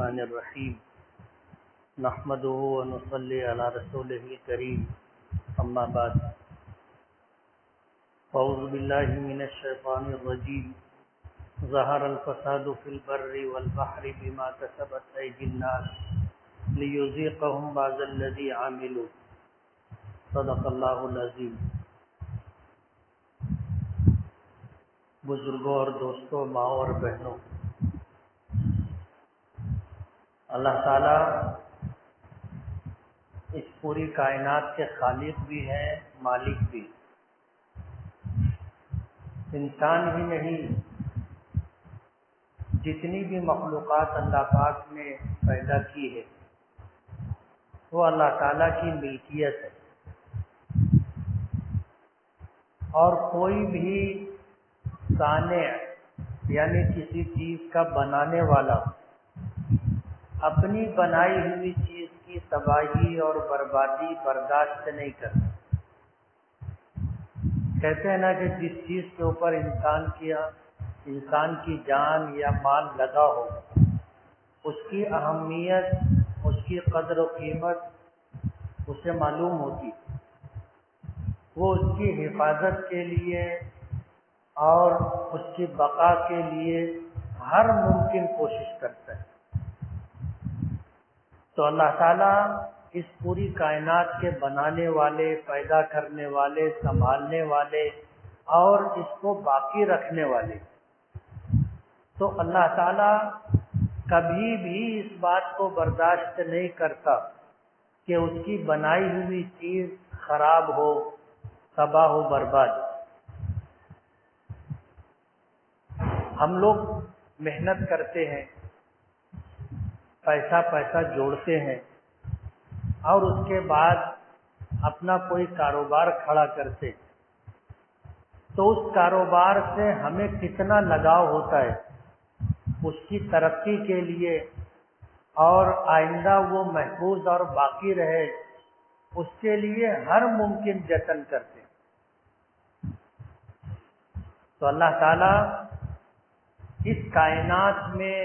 الرحمن الرحیم نحمده ونصلی علی رسوله الکریم اما بعد اعوذ باللہ من الشیطان الرجیم ظہر الفساد فی البر والبحر بما کسبت ایدی الناس لیذیقہم بعض الذی عملوا صدق اللہ العظیم۔ بزرگوں اور دوستوں، ماں اور بہنوں، اللہ تعالیٰ اس پوری کائنات کے خالق بھی ہیں، مالک بھی۔ انسان ہی نہیں، جتنی بھی مخلوقات اللہ پاک نے پیدا کی ہے وہ اللہ تعالیٰ کی ملکیت ہے، اور کوئی بھی صانع یعنی کسی چیز کا بنانے والا اپنی بنائی ہوئی چیز کی تباہی اور بربادی برداشت نہیں کرتا۔ کہتے ہیں نا کہ جس چیز کے اوپر انسان کی جان یا مال لگا ہو، اس کی اہمیت، اس کی قدر و قیمت اسے معلوم ہوتی، وہ اس کی حفاظت کے لیے اور اس کی بقا کے لیے ہر ممکن کوشش کرتا ہے۔ تو اللہ تعالیٰ اس پوری کائنات کے بنانے والے، پیدا کرنے والے، سنبھالنے والے اور اس کو باقی رکھنے والے، تو اللہ تعالیٰ کبھی بھی اس بات کو برداشت نہیں کرتا کہ اس کی بنائی ہوئی چیز خراب ہو، تباہ ہو، برباد۔ ہم لوگ محنت کرتے ہیں، پیسہ جوڑتے ہیں، اور اس کے بعد اپنا کوئی کاروبار کھڑا کرتے، تو اس کاروبار سے ہمیں کتنا لگاؤ ہوتا ہے اس کی ترقی کے لیے، اور آئندہ وہ محفوظ اور باقی رہے اس کے لیے ہر ممکن جتن کرتے۔ تو اللہ تعالیٰ اس کائنات میں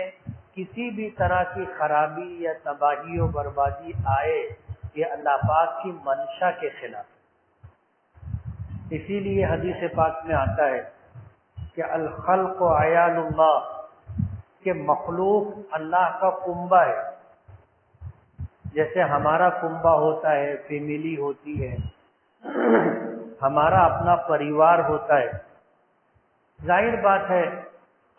کسی بھی طرح کی خرابی یا تباہی و بربادی آئے، یہ اللہ پاک کی منشا کے خلاف۔ اسی لیے حدیث پاک میں آتا ہے کہ الخلق عیال اللہ، کہ مخلوق اللہ کا کنبہ ہے۔ جیسے ہمارا کنبہ ہوتا ہے، فیملی ہوتی ہے، ہمارا اپنا پریوار ہوتا ہے۔ ظاہر بات ہے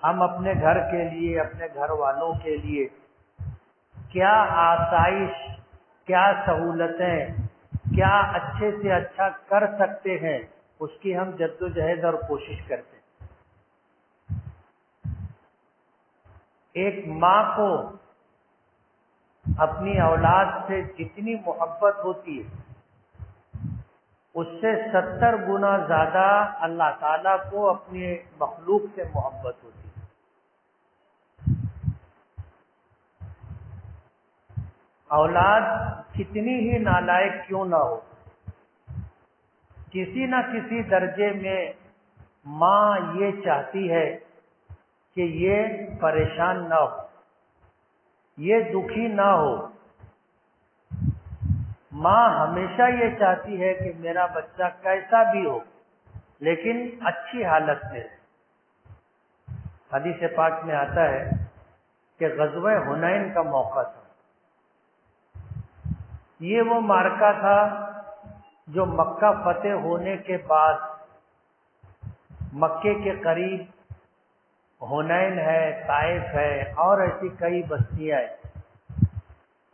ہم اپنے گھر کے لیے، اپنے گھر والوں کے لیے کیا آسائش، کیا سہولتیں، کیا اچھے سے اچھا کر سکتے ہیں، اس کی ہم جدوجہد اور کوشش کرتے ہیں۔ ایک ماں کو اپنی اولاد سے جتنی محبت ہوتی ہے، اس سے 70 گنا زیادہ اللہ تعالیٰ کو اپنی مخلوق سے محبت ہوتی ہے۔ اولاد کتنی ہی نالائق کیوں نہ ہو، کسی نہ کسی درجے میں ماں یہ چاہتی ہے کہ یہ پریشان نہ ہو، یہ دکھی نہ ہو۔ ماں ہمیشہ یہ چاہتی ہے کہ میرا بچہ کیسا بھی ہو لیکن اچھی حالت میں رہے۔ حدیث پاک میں آتا ہے کہ غزوہ حنین کا موقع تھا۔ یہ وہ معرکہ تھا جو مکہ فتح ہونے کے بعد مکے کے قریب حنین ہے، طائف ہے، اور ایسی کئی بستیاں ہیں۔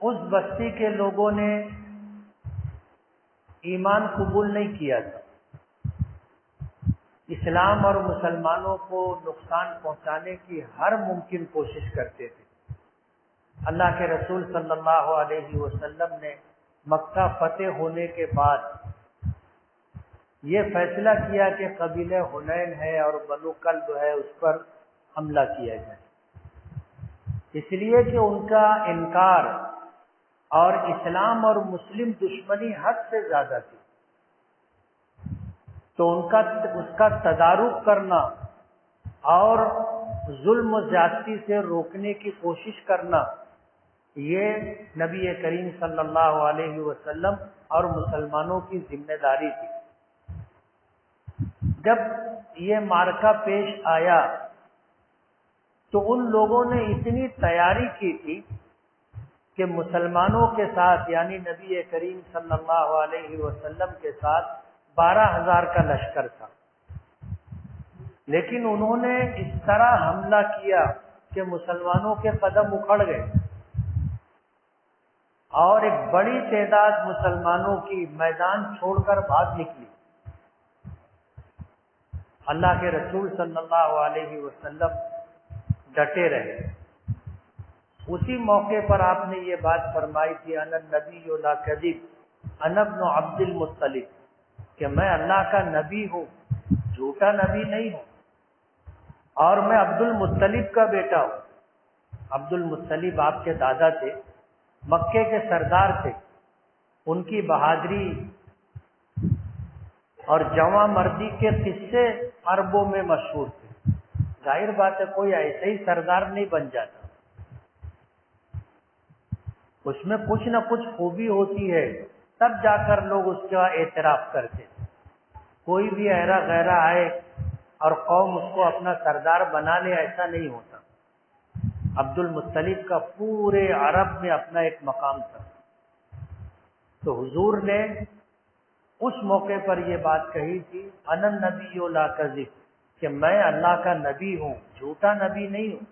اس بستی کے لوگوں نے ایمان قبول نہیں کیا تھا، اسلام اور مسلمانوں کو نقصان پہنچانے کی ہر ممکن کوشش کرتے تھے۔ اللہ کے رسول صلی اللہ علیہ وسلم نے مکہ فتح ہونے کے بعد یہ فیصلہ کیا کہ قبیلہ حنین ہے اور بنو کلب ہے، اس پر حملہ کیا جائے، اس لیے کہ ان کا انکار اور اسلام اور مسلم دشمنی حد سے زیادہ تھی۔ تو اس کا تدارک کرنا اور ظلم و زیادتی سے روکنے کی کوشش کرنا یہ نبی کریم صلی اللہ علیہ وسلم اور مسلمانوں کی ذمہ داری تھی۔ جب یہ معرکہ پیش آیا تو ان لوگوں نے اتنی تیاری کی تھی کہ مسلمانوں کے ساتھ یعنی نبی کریم صلی اللہ علیہ وسلم کے ساتھ 12,000 کا لشکر تھا، لیکن انہوں نے اس طرح حملہ کیا کہ مسلمانوں کے قدم اکھڑ گئے اور ایک بڑی تعداد مسلمانوں کی میدان چھوڑ کر بھاگ نکلی۔ اللہ کے رسول صلی اللہ علیہ وسلم ڈٹے رہے۔ اسی موقع پر آپ نے یہ بات فرمائی تھی انا النبی لا کذب انا ابن عبد المطلب، کہ میں اللہ کا نبی ہوں، جھوٹا نبی نہیں ہوں، اور میں عبد المطلب کا بیٹا ہوں۔ عبد المطلب آپ کے دادا تھے، مکے کے سردار تھے، ان کی بہادری اور جواں مردی کے قصے عربوں میں مشہور تھے۔ ظاہر بات ہے کوئی ایسے ہی سردار نہیں بن جاتا، اس میں کچھ نہ کچھ خوبی ہوتی ہے، تب جا کر لوگ اس کا اعتراف کرتے۔ کوئی بھی ایرا غیرہ آئے اور قوم اس کو اپنا سردار بنا لے، ایسا نہیں ہوتا۔ عبد المطلب کا پورے عرب میں اپنا ایک مقام تھا۔ تو حضور نے اس موقع پر یہ بات کہی تھی انا النبی لا کذب، کہ میں اللہ کا نبی ہوں، جھوٹا نبی نہیں ہوں،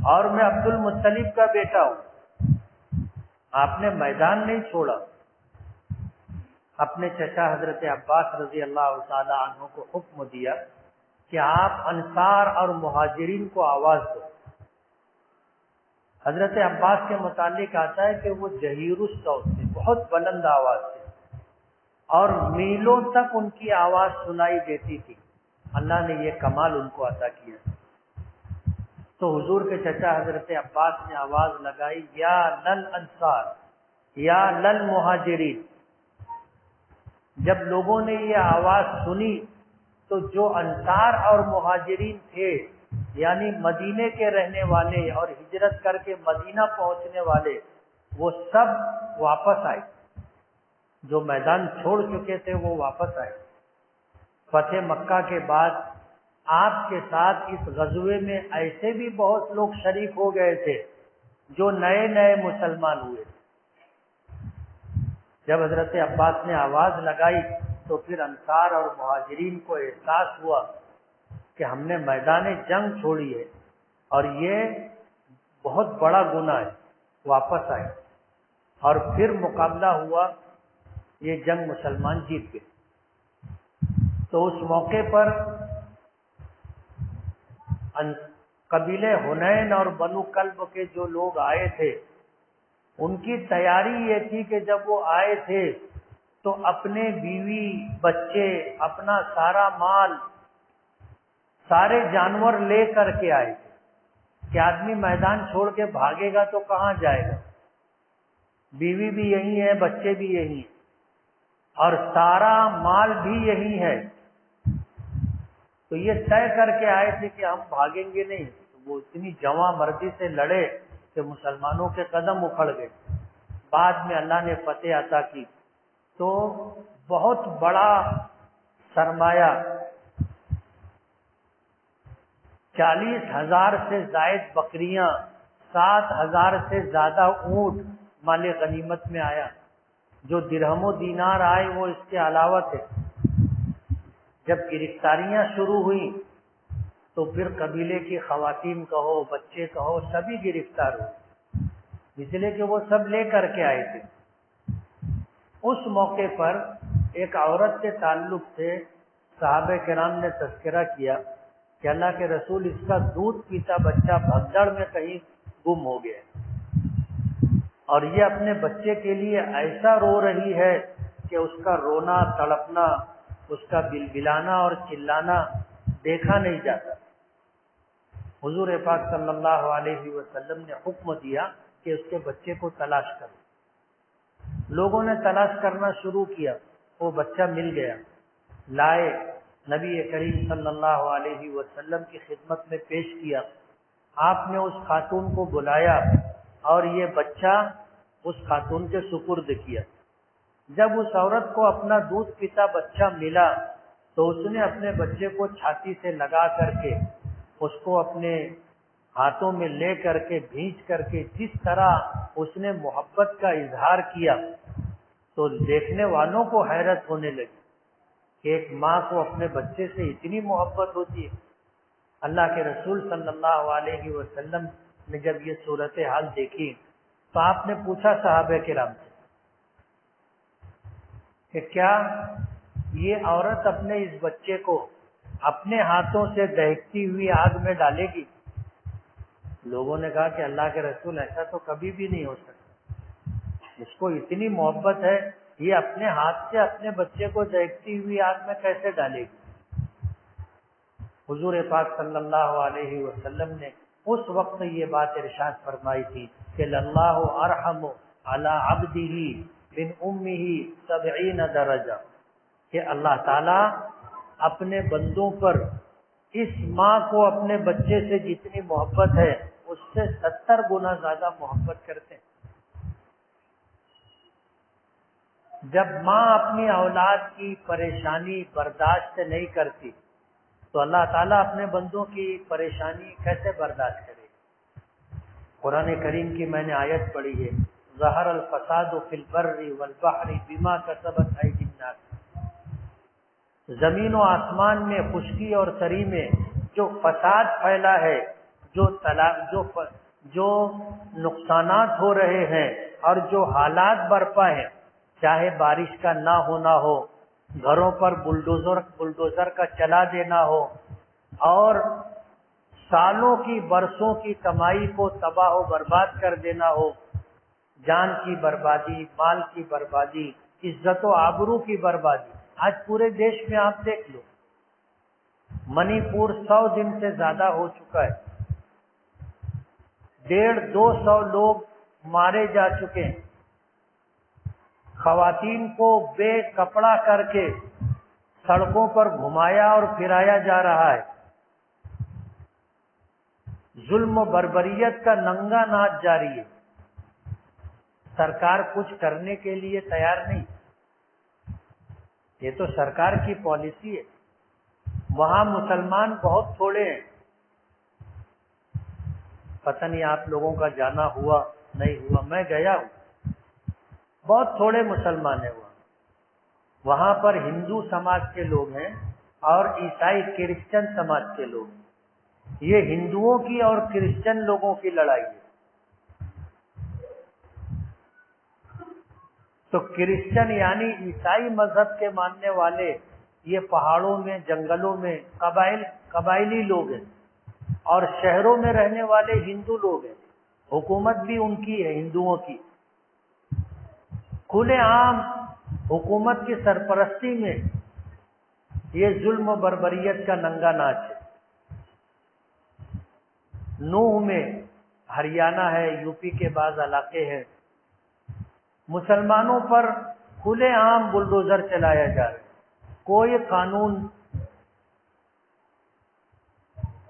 اور میں عبد المطلب کا بیٹا ہوں۔ آپ نے میدان نہیں چھوڑا، اپنے چچا حضرت عباس رضی اللہ تعالی عنہ کو حکم دیا کہ آپ انصار اور مہاجرین کو آواز دو۔ حضرت عباس کے متعلق آتا ہے کہ وہ جہیر الصوت تھے، بہت بلند آواز تھے، اور میلوں تک ان کی آواز سنائی دیتی تھی۔ اللہ نے یہ کمال ان کو عطا کیا۔ تو حضور کے چچا حضرت عباس نے آواز لگائی یا لل انصار یا لل مہاجرین۔ جب لوگوں نے یہ آواز سنی تو جو انصار اور مہاجرین تھے یعنی مدینے کے رہنے والے اور ہجرت کر کے مدینہ پہنچنے والے، وہ سب واپس آئے، جو میدان چھوڑ چکے تھے وہ واپس آئے۔ فتح مکہ کے بعد آپ کے ساتھ اس غزوے میں ایسے بھی بہت لوگ شریک ہو گئے تھے جو نئے نئے مسلمان ہوئے۔ جب حضرت عباس نے آواز لگائی تو پھر انصار اور مہاجرین کو احساس ہوا کہ ہم نے میدان جنگ چھوڑی ہے اور یہ بہت بڑا گناہ ہے، واپس آئے، اور پھر مقابلہ ہوا، یہ جنگ مسلمان جیت گئے۔ تو اس موقع پر قبیلے حنین اور بنو کلب کے جو لوگ آئے تھے، ان کی تیاری یہ تھی کہ جب وہ آئے تھے تو اپنے بیوی بچے، اپنا سارا مال، سارے جانور لے کر کے آئے تھے کہ آدمی میدان چھوڑ کے بھاگے گا تو کہاں جائے گا، بیوی بھی یہی ہے، بچے بھی یہی ہیں، اور سارا مال بھی یہی ہے۔ تو یہ طے کر کے آئے تھے کہ ہم بھاگیں گے نہیں۔ تو وہ اتنی جواں مردی سے لڑے کہ مسلمانوں کے قدم اکھڑ گئے۔ بعد میں اللہ نے فتح عطا کی تو بہت بڑا سرمایہ 40,000 سے زائد بکریاں، 7,000 سے زیادہ اونٹ مال غنیمت میں آیا۔ جو درہم و دینار آئے وہ اس کے علاوہ تھے۔ جب گرفتاریاں شروع ہوئیں تو پھر قبیلے کی خواتین کہو، بچے کہو، سبھی گرفتار ہوئے، اس لیے کہ وہ سب لے کر کے آئے تھے۔ اس موقع پر ایک عورت کے تعلق سے صحابہ کرام نے تذکرہ کیا کہ اللہ کے رسول، اس کا دودھ پیتا بچہ بھگدڑ میں کہیں گم ہو گیا اور یہ اپنے بچے کے لیے ایسا رو رہی ہے کہ اس کا رونا تڑپنا، اس کا بلبلانا اور چلانا دیکھا نہیں جاتا۔ حضور پاک صلی اللہ علیہ وسلم نے حکم دیا کہ اس کے بچے کو تلاش کرو۔ لوگوں نے تلاش کرنا شروع کیا، وہ بچہ مل گیا، لائے، نبی کریم صلی اللہ علیہ وسلم کی خدمت میں پیش کیا۔ آپ نے اس خاتون کو بلایا اور یہ بچہ اس خاتون کے سپرد کیا۔ جب اس عورت کو اپنا دودھ پیتا بچہ ملا تو اس نے اپنے بچے کو چھاتی سے لگا کر کے اس کو اپنے ہاتھوں میں لے کر کے بھینچ کر کے جس طرح اس نے محبت کا اظہار کیا تو دیکھنے والوں کو حیرت ہونے لگی کہ ایک ماں کو اپنے بچے سے اتنی محبت ہوتی ہے۔ اللہ کے رسول صلی اللہ علیہ وسلم نے جب یہ صورتحال دیکھی تو آپ نے پوچھا صحابہ کرام سے کہ کیا یہ عورت اپنے اس بچے کو اپنے ہاتھوں سے دہکتی ہوئی آگ میں ڈالے گی؟ لوگوں نے کہا کہ اللہ کے رسول ایسا تو کبھی بھی نہیں ہو سکتا، اس کو اتنی محبت ہے، یہ اپنے ہاتھ سے اپنے بچے کو دہکتی ہوئی آگ میں کیسے ڈالے گی؟ حضور پاک صلی اللہ علیہ وسلم نے اس وقت یہ بات ارشاد فرمائی تھی کہ اللہ ارحم علی عبدہ من امہ 70 درجہ، کہ اللہ تعالیٰ اپنے بندوں پر اس ماں کو اپنے بچے سے جتنی محبت ہے اس سے 70 گنا زیادہ محبت کرتے ہیں۔ جب ماں اپنی اولاد کی پریشانی برداشت نہیں کرتی تو اللہ تعالیٰ اپنے بندوں کی پریشانی کیسے برداشت کرے؟ قرآن کریم کی میں نے آیت پڑھی ہے، ظہر الفساد فی البر والبحر بما کسبت ایدی الناس، زمین و آسمان میں خشکی اور تری میں جو فساد پھیلا ہے، جو نقصانات ہو رہے ہیں اور جو حالات برپا ہیں، چاہے بارش کا نہ ہونا ہو، گھروں پر بلڈوزر کا چلا دینا ہو، اور سالوں کی برسوں کی کمائی کو تباہ و برباد کر دینا ہو، جان کی بربادی، مال کی بربادی، عزت و آبرو کی بربادی۔ آج پورے دیش میں آپ دیکھ لو، منی پور 100 دن سے زیادہ ہو چکا ہے، 150-200 لوگ مارے جا چکے ہیں، خواتین کو بے کپڑا کر کے سڑکوں پر گھمایا اور پھرایا جا رہا ہے، ظلم و بربریت کا ننگا ناچ جاری ہے۔ سرکار کچھ کرنے کے لیے تیار نہیں، یہ تو سرکار کی پالیسی ہے۔ وہاں مسلمان بہت تھوڑے ہیں، پتہ نہیں آپ لوگوں کا جانا ہوا نہیں ہوا، میں گیا ہوں، بہت تھوڑے مسلمان ہیں وہاں پر ہندو سماج کے لوگ ہیں اور عیسائی کرسچن سماج کے لوگ ہیں۔ یہ ہندوؤں کی اور کرسچن لوگوں کی لڑائی ہے۔ تو کرسچن یعنی عیسائی مذہب کے ماننے والے یہ پہاڑوں میں، جنگلوں میں قبائلی لوگ ہیں، اور شہروں میں رہنے والے ہندو لوگ ہیں، حکومت بھی ان کی ہے، ہندوؤں کی۔ کھلے عام حکومت کی سرپرستی میں یہ ظلم و بربریت کا ننگا ناچ ہے۔ نوح میں، ہریانہ ہے، یو پی کے بعض علاقے ہیں، مسلمانوں پر کھلے عام بلڈوزر چلایا جا رہا ہے، کوئی قانون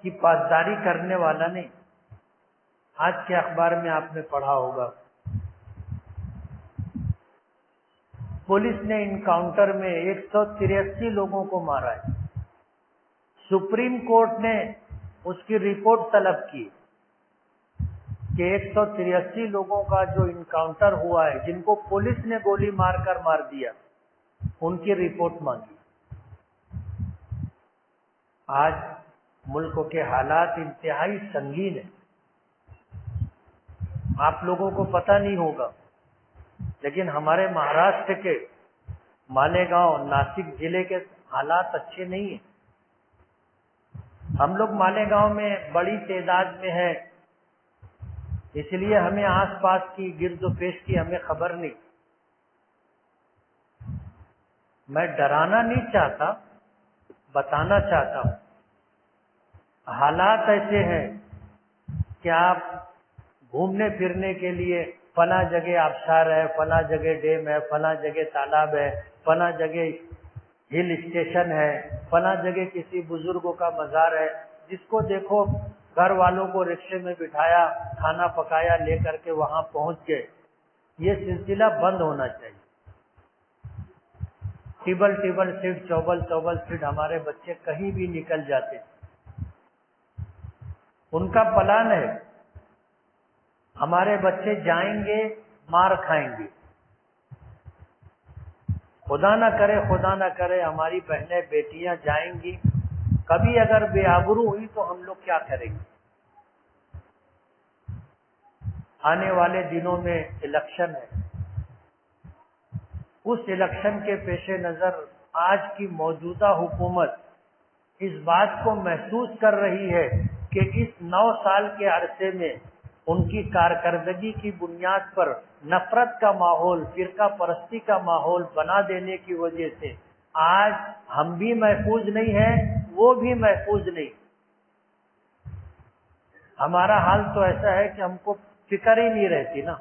کی پاسداری کرنے والا نہیں۔ آج کے اخبار میں آپ نے پڑھا ہوگا، پولیس نے انکاؤنٹر میں 183 لوگوں کو مارا ہے۔ سپریم کورٹ نے اس کی رپورٹ طلب کی کہ 183 لوگوں کا جو انکاؤنٹر ہوا ہے، جن کو پولیس نے گولی مار کر مار دیا، ان کی رپورٹ مانگی۔ آج ملک کے حالات انتہائی سنگین ہیں، آپ لوگوں کو پتہ نہیں ہوگا، لیکن ہمارے مہاراشٹر کے مالیگاؤں، ناسک ضلع کے حالات اچھے نہیں ہیں۔ ہم لوگ مالیگاؤں میں بڑی تعداد میں ہیں، اس لیے ہمیں آس پاس کی گرد و پیش کی ہمیں خبر نہیں۔ میں ڈرانا نہیں چاہتا، بتانا چاہتا ہوں۔ حالات ایسے ہیں کہ آپ گھومنے پھرنے کے لیے فلاں جگہ آبشار ہے، فلاں جگہ ڈیم ہے، فلاں جگہ تالاب ہے، فلاں جگہ ہل اسٹیشن ہے، فلاں جگہ کسی بزرگوں کا مزار ہے، جس کو دیکھو گھر والوں کو رکشے میں بٹھایا، کھانا پکایا، لے کر کے وہاں پہنچ گئے. یہ سلسلہ بند ہونا چاہیے. ٹیبل سیٹ، چوبل سیٹ ہمارے بچے کہیں بھی نکل جاتے. ان کا پلان ہے ہمارے بچے جائیں گے، مار کھائیں گے. خدا نہ کرے ہماری بہنیں بیٹیاں جائیں گی، کبھی اگر بے آبرو ہوئی تو ہم لوگ کیا کریں گے؟ آنے والے دنوں میں الیکشن ہے. اس الیکشن کے پیش نظر آج کی موجودہ حکومت اس بات کو محسوس کر رہی ہے کہ اس 9 سال کے عرصے میں ان کی کارکردگی کی بنیاد پر نفرت کا ماحول، فرقہ پرستی کا ماحول بنا دینے کی وجہ سے آج ہم بھی محفوظ نہیں ہیں، وہ بھی محفوظ نہیں. ہمارا حال تو ایسا ہے کہ ہم کو فکر ہی نہیں رہتی نا،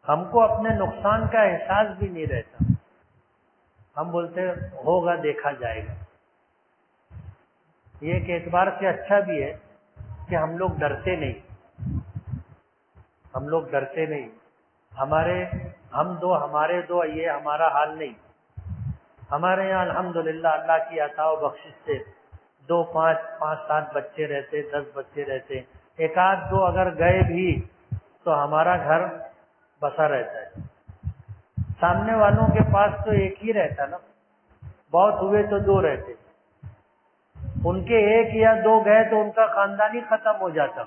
ہم کو اپنے نقصان کا احساس بھی نہیں رہتا. ہم بولتے ہوگا، دیکھا جائے گا. یہ ایک اعتبار سے اچھا بھی ہے کہ ہم لوگ ڈرتے نہیں. ہمارے دو یہ ہمارا حال نہیں. ہمارے یہاں الحمدللہ اللہ کی عطا و بخشش سے 2 5 7 بچے رہتے، 10 بچے رہتے. ایک آدھ دو اگر گئے بھی تو ہمارا گھر بسا رہتا ہے. سامنے والوں کے پاس تو ایک ہی رہتا نا، بہت ہوئے تو 2 رہتے. ان کے 1 یا 2 گئے تو ان کا خاندان ہی ختم ہو جاتا.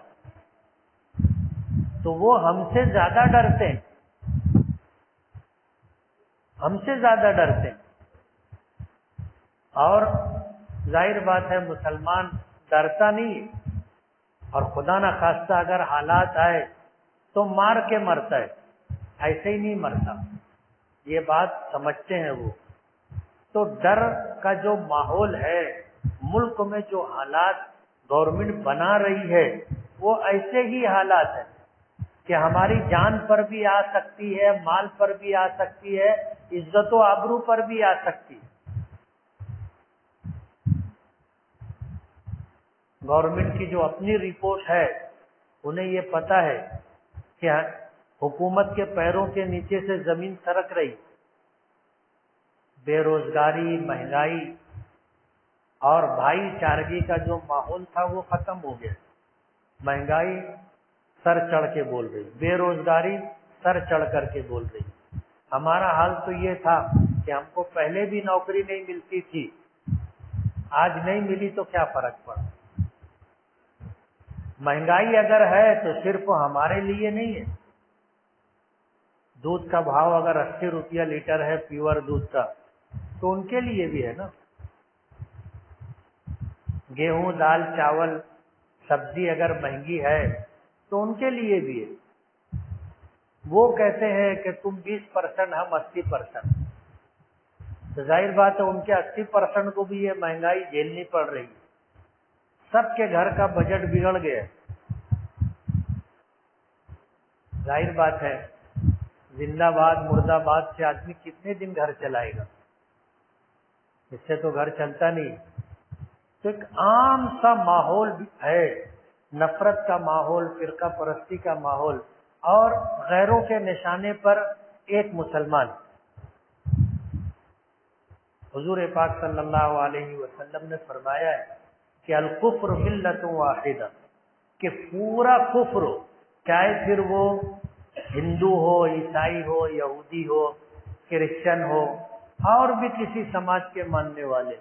تو وہ ہم سے زیادہ ڈرتے، اور ظاہر بات ہے مسلمان ڈرتا نہیں ہے، اور خدا نہ خواستہ اگر حالات آئے تو مار کے مرتا ہے، ایسے ہی نہیں مرتا. یہ بات سمجھتے ہیں وہ. تو ڈر کا جو ماحول ہے ملک میں، جو حالات گورنمنٹ بنا رہی ہے وہ ایسے ہی حالات ہیں کہ ہماری جان پر بھی آ سکتی ہے، مال پر بھی آ سکتی ہے، عزت و آبرو پر بھی آ سکتی ہے. گورنمنٹ کی جو اپنی رپورٹ ہے انہیں یہ پتا ہے کہ حکومت کے پیروں کے نیچے سے زمین سرک رہی. بے روزگاری، مہنگائی اور بھائی چارگی کا جو ماحول تھا وہ ختم ہو گیا. مہنگائی سر چڑھ کے بول رہی، بے روزگاری سر چڑھ کر کے بول رہی. ہمارا حال تو یہ تھا کہ ہم کو پہلے بھی نوکری نہیں ملتی تھی، آج نہیں ملی تو کیا فرق پڑا. مہنگائی اگر ہے تو صرف ہمارے لیے نہیں ہے. دودھ کا بھاؤ اگر 80 روپیہ لیٹر ہے پیور دودھ کا تو ان کے لیے بھی ہے نا. گیہوں، دال، چاول، سبزی اگر مہنگی ہے تو ان کے لیے بھی ہے. وہ کہتے ہیں کہ تم 20%، ہم 80%. تو ظاہر بات ہے ان کے 80% کو بھی یہ مہنگائی جھیلنی پڑ رہی. سب کے گھر کا بجٹ بگڑ گیا. ظاہر بات ہے زندہ باد مردہ باد سے آدمی کتنے دن گھر چلائے گا؟ اس سے تو گھر چلتا نہیں. تو ایک عام سا ماحول ہے، نفرت کا ماحول، فرقہ پرستی کا ماحول، اور غیروں کے نشانے پر ایک مسلمان. حضور پاک صلی اللہ علیہ وسلم نے فرمایا ہے کہ الکفر ملت واحدہ، کہ پورا کفر، چاہے پھر وہ ہندو ہو، عیسائی ہو، یہودی ہو، کرسچن ہو، اور بھی کسی سماج کے ماننے والے،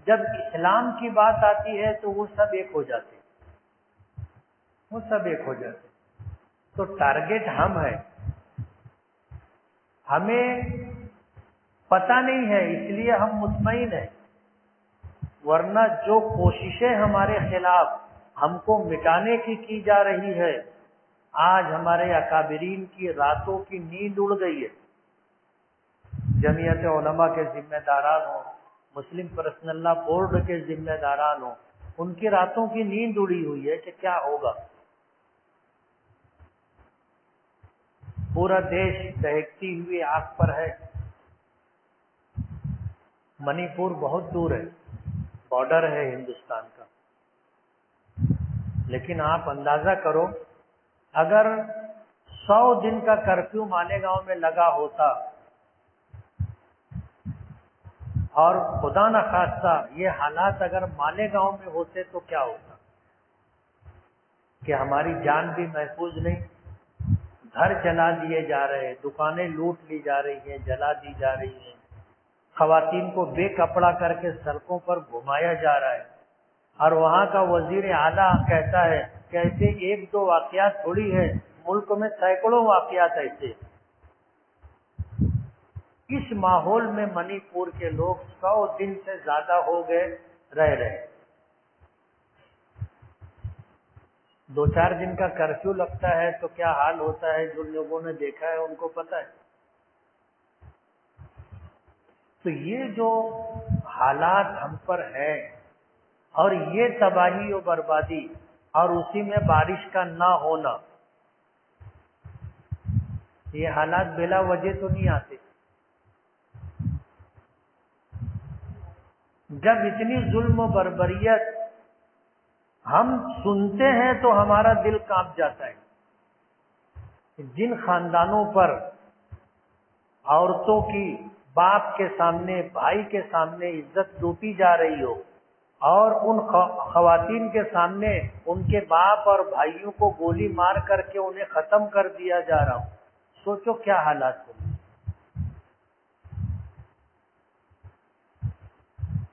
جب اسلام کی بات آتی ہے تو وہ سب ایک ہو جاتے. تو ٹارگٹ ہم ہیں. ہمیں پتہ نہیں ہے اس لیے ہم مطمئن ہیں، ورنہ جو کوششیں ہمارے خلاف ہم کو مٹانے کی جا رہی ہے، آج ہمارے اکابرین کی راتوں کی نیند اڑ گئی ہے. جمعیت علماء کے ذمہ داران ہوں، مسلم پرسنل لا بورڈ کے ذمہ داران ہوں، ان کی راتوں کی نیند اڑی ہوئی ہے کہ کیا ہوگا. پورا دیش دہکتی ہوئی آگ پر ہے. منی پور بہت دور ہے، بارڈر ہے ہندوستان کا. لیکن آپ اندازہ کرو اگر 100 دن کا کرفیو مالیگاؤں میں لگا ہوتا اور خدا نخواستہ یہ حالات اگر مالیگاؤں میں ہوتے تو کیا ہوتا کہ ہماری جان بھی محفوظ نہیں، گھر جلا دیے جا رہے ہیں، دکانیں لوٹ لی جا رہی ہیں، جلا دی جا رہی ہیں، خواتین کو بے کپڑا کر کے سڑکوں پر گھمایا جا رہا ہے، اور وہاں کا وزیر اعلیٰ کہتا ہے کہ ایسے 1-2 واقعات تھوڑی ہے، ملک میں سینکڑوں واقعات ایسے۔ اس ماحول میں منی پور کے لوگ 100 دن سے زیادہ ہو گئے رہ رہے۔ 2-4 دن کا کرفیو لگتا ہے تو کیا حال ہوتا ہے، جو لوگوں نے دیکھا ہے ان کو پتہ ہے۔ تو یہ جو حالات ہم پر ہے اور یہ تباہی و بربادی اور اسی میں بارش کا نہ ہونا، یہ حالات بلا وجہ تو نہیں آتے۔ جب اتنی ظلم و بربریت ہم سنتے ہیں تو ہمارا دل کانپ جاتا ہے۔ جن خاندانوں پر عورتوں کی باپ کے سامنے، بھائی کے سامنے عزت لوٹی جا رہی ہو اور ان خواتین کے سامنے ان کے باپ اور بھائیوں کو گولی مار کر کے انہیں ختم کر دیا جا رہا ہو، سوچو کیا حالات ہو۔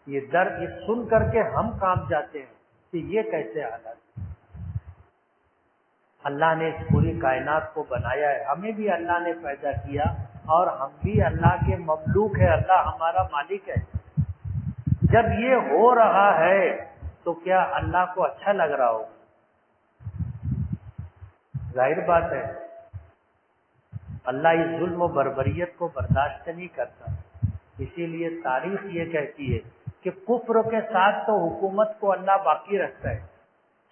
یہ درد یہ سن کر کے ہم کانپ جاتے ہیں کہ یہ کیسے حالات۔ اللہ نے اس پوری کائنات کو بنایا ہے، ہمیں بھی اللہ نے پیدا کیا اور ہم بھی اللہ کے مملوک ہیں، اللہ ہمارا مالک ہے۔ جب یہ ہو رہا ہے تو کیا اللہ کو اچھا لگ رہا ہو؟ ظاہر بات ہے اللہ اس ظلم و بربریت کو برداشت نہیں کرتا۔ اسی لیے تاریخ یہ کہتی ہے کہ کفر کے ساتھ تو حکومت کو اللہ باقی رکھتا ہے،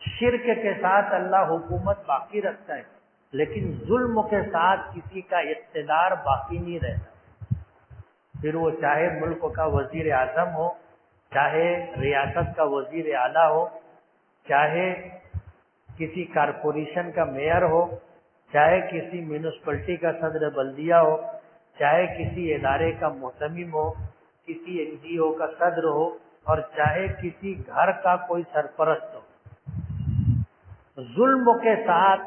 شرک کے ساتھ اللہ حکومت باقی رکھتا ہے، لیکن ظلم کے ساتھ کسی کا اقتدار باقی نہیں رہتا۔ پھر وہ چاہے ملک کا وزیر اعظم ہو، چاہے ریاست کا وزیر اعلیٰ ہو، چاہے کسی کارپوریشن کا میئر ہو، چاہے کسی میونسپلٹی کا صدر بلدیہ ہو، چاہے کسی ادارے کا محتمم ہو، کسی NGO کا صدر ہو، اور چاہے کسی گھر کا کوئی سرپرست ہو، ظلم کے ساتھ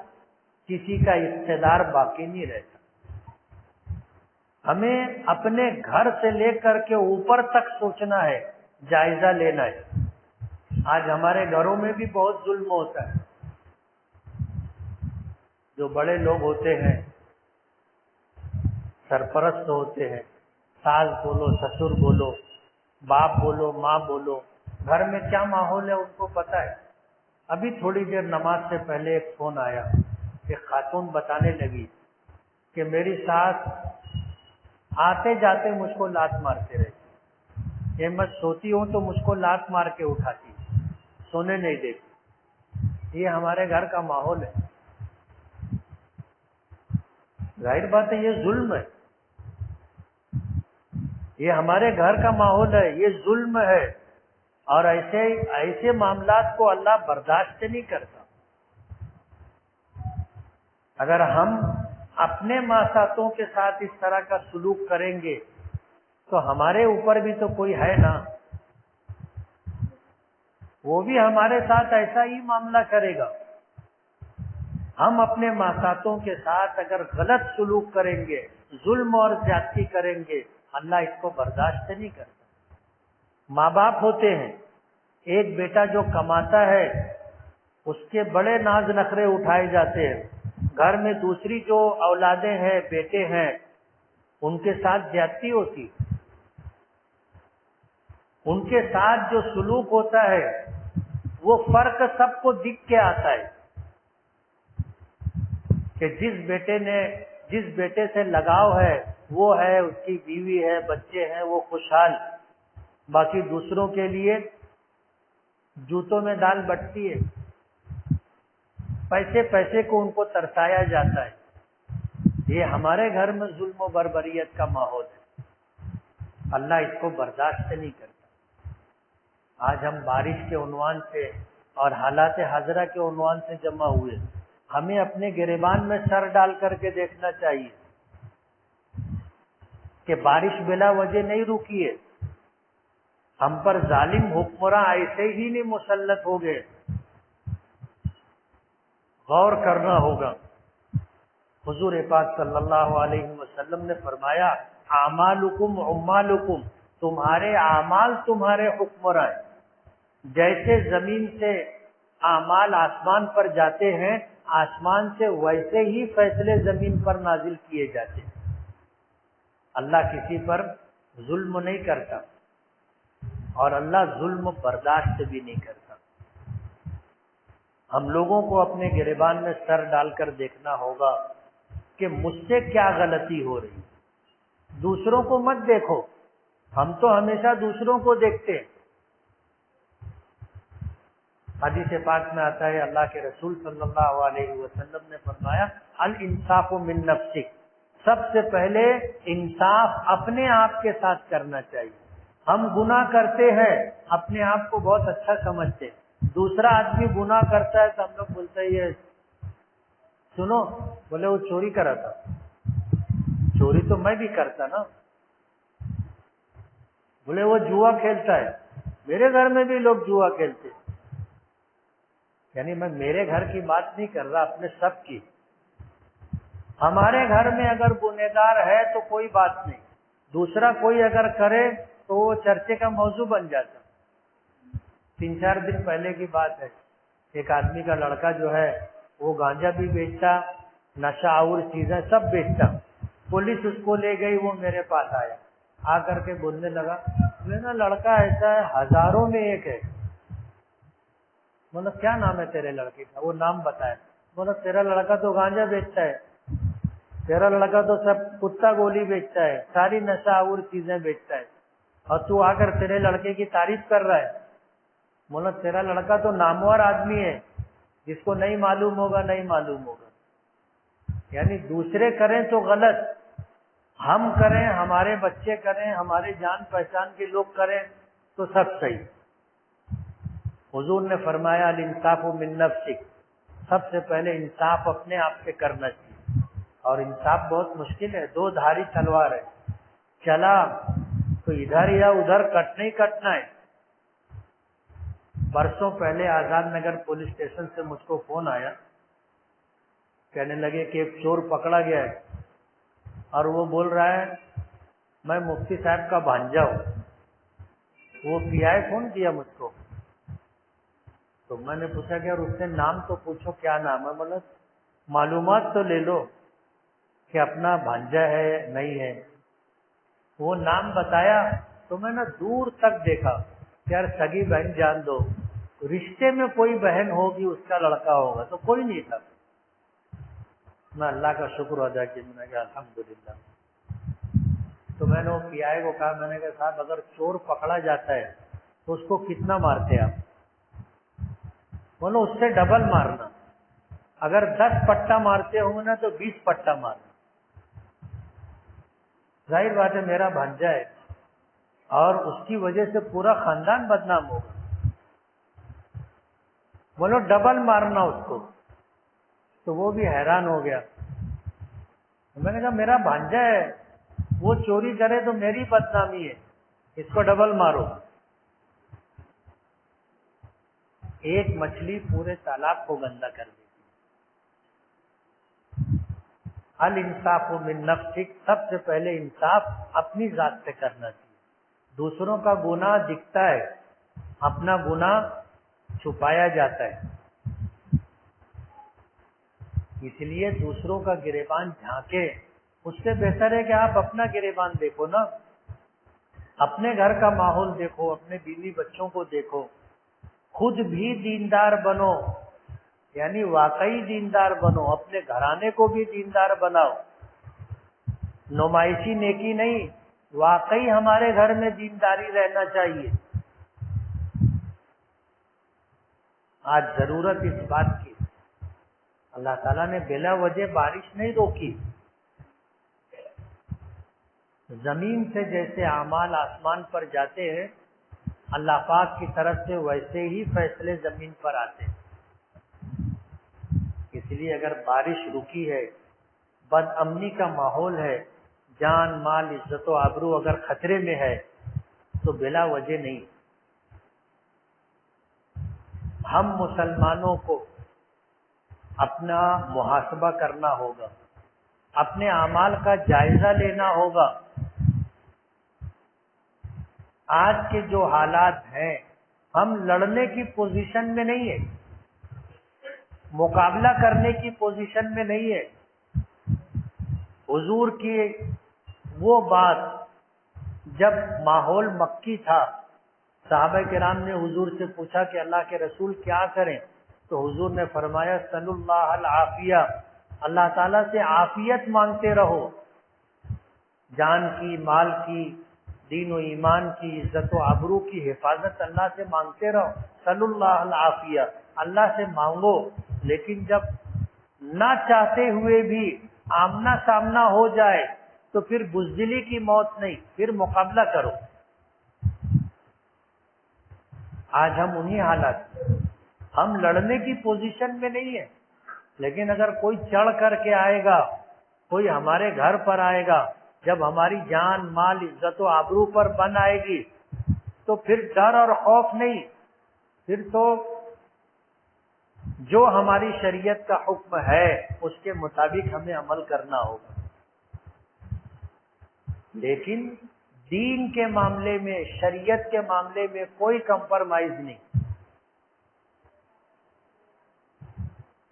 کسی کا اقتدار باقی نہیں رہتا۔ ہمیں اپنے گھر سے لے کر کے اوپر تک سوچنا ہے، جائزہ لینا ہے۔ آج ہمارے گھروں میں بھی بہت ظلم ہوتا ہے۔ جو بڑے لوگ ہوتے ہیں، سرپرست ہوتے ہیں، ساس بولو، سسر بولو، باپ بولو، ماں بولو، گھر میں کیا ماحول ہے ان کو پتہ ہے۔ ابھی تھوڑی دیر نماز سے پہلے ایک فون آیا، ایک خاتون بتانے لگی کہ میری ساس آتے جاتے مجھ کو لات مارتے رہتی، یہ میں سوتی ہوں تو مجھ کو لات مار کے اٹھاتی، سونے نہیں دیتی۔ یہ ہمارے گھر کا ماحول ہے۔ ظاہر بات ہے یہ ظلم ہے، یہ ہمارے گھر کا ماحول ہے، یہ ظلم ہے، اور ایسے معاملات کو اللہ برداشت نہیں کرتا۔ اگر ہم اپنے ماساتوں کے ساتھ اس طرح کا سلوک کریں گے تو ہمارے اوپر بھی تو کوئی ہے نا، وہ بھی ہمارے ساتھ ایسا ہی معاملہ کرے گا۔ ہم اپنے ماساتوں کے ساتھ اگر غلط سلوک کریں گے، ظلم اور زیادتی کریں گے، اللہ اس کو برداشت نہیں کرتا۔ ماں باپ ہوتے ہیں، ایک بیٹا جو کماتا ہے اس کے بڑے ناز نخرے اٹھائے جاتے ہیں، گھر میں دوسری جو اولادیں ہیں، بیٹے ہیں، ان کے ساتھ زیادتی ہوتی، ان کے ساتھ جو سلوک ہوتا ہے وہ فرق سب کو دکھ کے آتا ہے کہ جس بیٹے سے لگاؤ ہے وہ ہے، اس کی بیوی ہے، بچے ہیں، وہ خوشحال، باقی دوسروں کے لیے جوتوں میں دال بٹتی ہے، پیسے کو ان کو ترسایا جاتا ہے۔ یہ ہمارے گھر میں ظلم و بربریت کا ماحول ہے، اللہ اس کو برداشت نہیں کرتا۔ آج ہم بارش کے عنوان سے اور حالات حاضرہ کے عنوان سے جمع ہوئے، ہمیں اپنے گریبان میں سر ڈال کر کے دیکھنا چاہیے کہ بارش بلا وجہ نہیں رکی ہے، ہم پر ظالم حکمراں ایسے ہی نہیں مسلط ہو گئے، غور کرنا ہوگا۔ حضور پاک صلی اللہ علیہ وسلم نے فرمایا اعمالکم عمالکم، تمہارے اعمال تمہارے حکمراں ہیں، جیسے زمین سے اعمال آسمان پر جاتے ہیں، آسمان سے ویسے ہی فیصلے زمین پر نازل کیے جاتے ہیں۔ اللہ کسی پر ظلم نہیں کرتا اور اللہ ظلم برداشت بھی نہیں کرتا۔ ہم لوگوں کو اپنے گریبان میں سر ڈال کر دیکھنا ہوگا کہ مجھ سے کیا غلطی ہو رہی، دوسروں کو مت دیکھو، ہم تو ہمیشہ دوسروں کو دیکھتے ہیں۔ حدیث پاک میں آتا ہے، اللہ کے رسول صلی اللہ علیہ وسلم نے فرمایا الانصاف من نفسک، سب سے پہلے انصاف اپنے آپ کے ساتھ کرنا چاہیے۔ ہم گناہ کرتے ہیں، اپنے آپ کو بہت اچھا سمجھتے ہیں، دوسرا آدمی گناہ کرتا ہے تو ہم لوگ بولتے ہیں سنو، بولے وہ چوری کرا تھا، چوری تو میں بھی کرتا نا، بولے وہ جوا کھیلتا ہے، میرے گھر میں بھی لوگ جوا کھیلتے ہیں۔ یعنی میں میرے گھر کی بات نہیں کر رہا، اپنے سب کی۔ ہمارے گھر میں اگر گنہگار ہے تو کوئی بات نہیں، دوسرا کوئی اگر کرے تو وہ چرچے کا موضوع بن جاتا۔ 3-4 دن پہلے کی بات ہے، ایک آدمی کا لڑکا جو ہے وہ گانجا بھی بیچتا، نشہ آور چیزیں سب بیچتا، پولیس اس کو لے گئی، وہ میرے پاس آیا، آ کر کے بولنے لگا میرا لڑکا ایسا ہے، ہزاروں میں ایک ہے۔ بولا کیا نام ہے تیرے لڑکے کا؟ وہ نام بتایا۔ بولا تیرا لڑکا تو گانجا بیچتا ہے، تیرا لڑکا تو سب کتا گولی بیچتا ہے، ساری نشہ آور چیزیں بیچتا ہے، اور تو آ کر تیرے لڑکے کی تعریف کر رہا ہے۔ بولا تیرا لڑکا تو نامور آدمی ہے، جس کو نہیں معلوم ہوگا نہیں معلوم ہوگا۔ یعنی دوسرے کریں تو غلط، ہم کریں، ہمارے بچے کریں، ہمارے جان پہچان کے لوگ کریں تو سب صحیح۔ حضور نے فرمایا الانصاف من نفسک، سب سے پہلے انصاف اپنے آپ سے کرنا چاہیے، اور انصاف بہت مشکل ہے، 2 دھاری تلوار ہے، چلا تو ادھر یا ادھر کٹنا ہی کٹنا ہے۔ برسوں پہلے آزاد نگر پولیس اسٹیشن سے مجھ کو فون آیا، کہنے لگے کہ ایک چور پکڑا گیا ہے، اور وہ بول رہا ہے میں مفتی صاحب کا بھانجا ہوں۔ وہ پی آئی فون کیا مجھ کو، تو میں نے پوچھا کہ اور اس سے نام تو پوچھو، کیا نام ہے؟ بولا معلومات تو لے لو کہ اپنا بھانجا ہے نہیں ہے۔ وہ نام بتایا تو میں نے دور تک دیکھا کہ یار سگی بہن جان دو، رشتے میں کوئی بہن ہوگی، اس کا لڑکا ہوگا، تو کوئی نہیں تھا۔ میں اللہ کا شکر ادا کیا، میں نے کہا الحمدللہ۔ تو میں نے وہ پی آئی کو کہا، میں نے کہا صاحب اگر چور پکڑا جاتا ہے تو اس کو کتنا مارتے آپ؟ بولو اس سے ڈبل مارنا، اگر 10 پٹا مارتے ہوں نا تو 20 پٹا مارنا۔ ظاہر بات ہے میرا بھانجا ہے اور اس کی وجہ سے پورا خاندان بدنام ہوگا، بولو ڈبل مارنا اس کو۔ تو وہ بھی حیران ہو گیا۔ میں نے کہا میرا بھانجا ہے، وہ چوری کرے تو میری بدنامی ہے، اس کو ڈبل مارو۔ ایک مچھلی پورے تالاب کو گندا کر دیتی۔ الانصاف من نفسک، سب سے پہلے انصاف اپنی ذات سے کرنا چاہیے۔ دوسروں کا گناہ دکھتا ہے، اپنا گناہ چھپایا جاتا ہے، اس لیے دوسروں کا گریبان جھانکے، اس سے بہتر ہے کہ آپ اپنا گریبان دیکھو نا، اپنے گھر کا ماحول دیکھو، اپنے بیوی بچوں کو دیکھو، خود بھی دیندار بنو، یعنی واقعی دیندار بنو، اپنے گھرانے کو بھی دیندار بناؤ، نمائشی نیکی نہیں، واقعی ہمارے گھر میں دینداری رہنا چاہیے۔ آج ضرورت اس بات کی، اللہ تعالیٰ نے بلا وجہ بارش نہیں روکی، زمین سے جیسے اعمال آسمان پر جاتے ہیں اللہ پاک کی طرف سے ویسے ہی فیصلے زمین پر آتے ہیں۔ اس لیے اگر بارش رکی ہے، بد امنی کا ماحول ہے، جان مال عزت و آبرو اگر خطرے میں ہے تو بلا وجہ نہیں۔ ہم مسلمانوں کو اپنا محاسبہ کرنا ہوگا، اپنے اعمال کا جائزہ لینا ہوگا۔ آج کے جو حالات ہیں، ہم لڑنے کی پوزیشن میں نہیں ہے، مقابلہ کرنے کی پوزیشن میں نہیں ہے۔ حضور کی وہ بات جب ماحول مکی تھا، صحابہ کرام نے حضور سے پوچھا کہ اللہ کے رسول کیا کریں، تو حضور نے فرمایا صلی اللہ العافیہ، اللہ تعالیٰ سے عافیت مانگتے رہو، جان کی، مال کی، دین و ایمان کی، عزت و آبرو کی حفاظت اللہ سے مانگتے رہو، صلی اللہ العافیہ، اللہ سے مانگو۔ لیکن جب نہ چاہتے ہوئے بھی آمنا سامنا ہو جائے تو پھر بزدلی کی موت نہیں، پھر مقابلہ کرو۔ آج ہم انہی حالات، ہم لڑنے کی پوزیشن میں نہیں ہیں، لیکن اگر کوئی چڑھ کر کے آئے گا، کوئی ہمارے گھر پر آئے گا، جب ہماری جان مال عزت و آبرو پر بن آئے گی تو پھر ڈر اور خوف نہیں، پھر تو جو ہماری شریعت کا حکم ہے اس کے مطابق ہمیں عمل کرنا ہوگا۔ لیکن دین کے معاملے میں، شریعت کے معاملے میں کوئی کمپرمائز نہیں،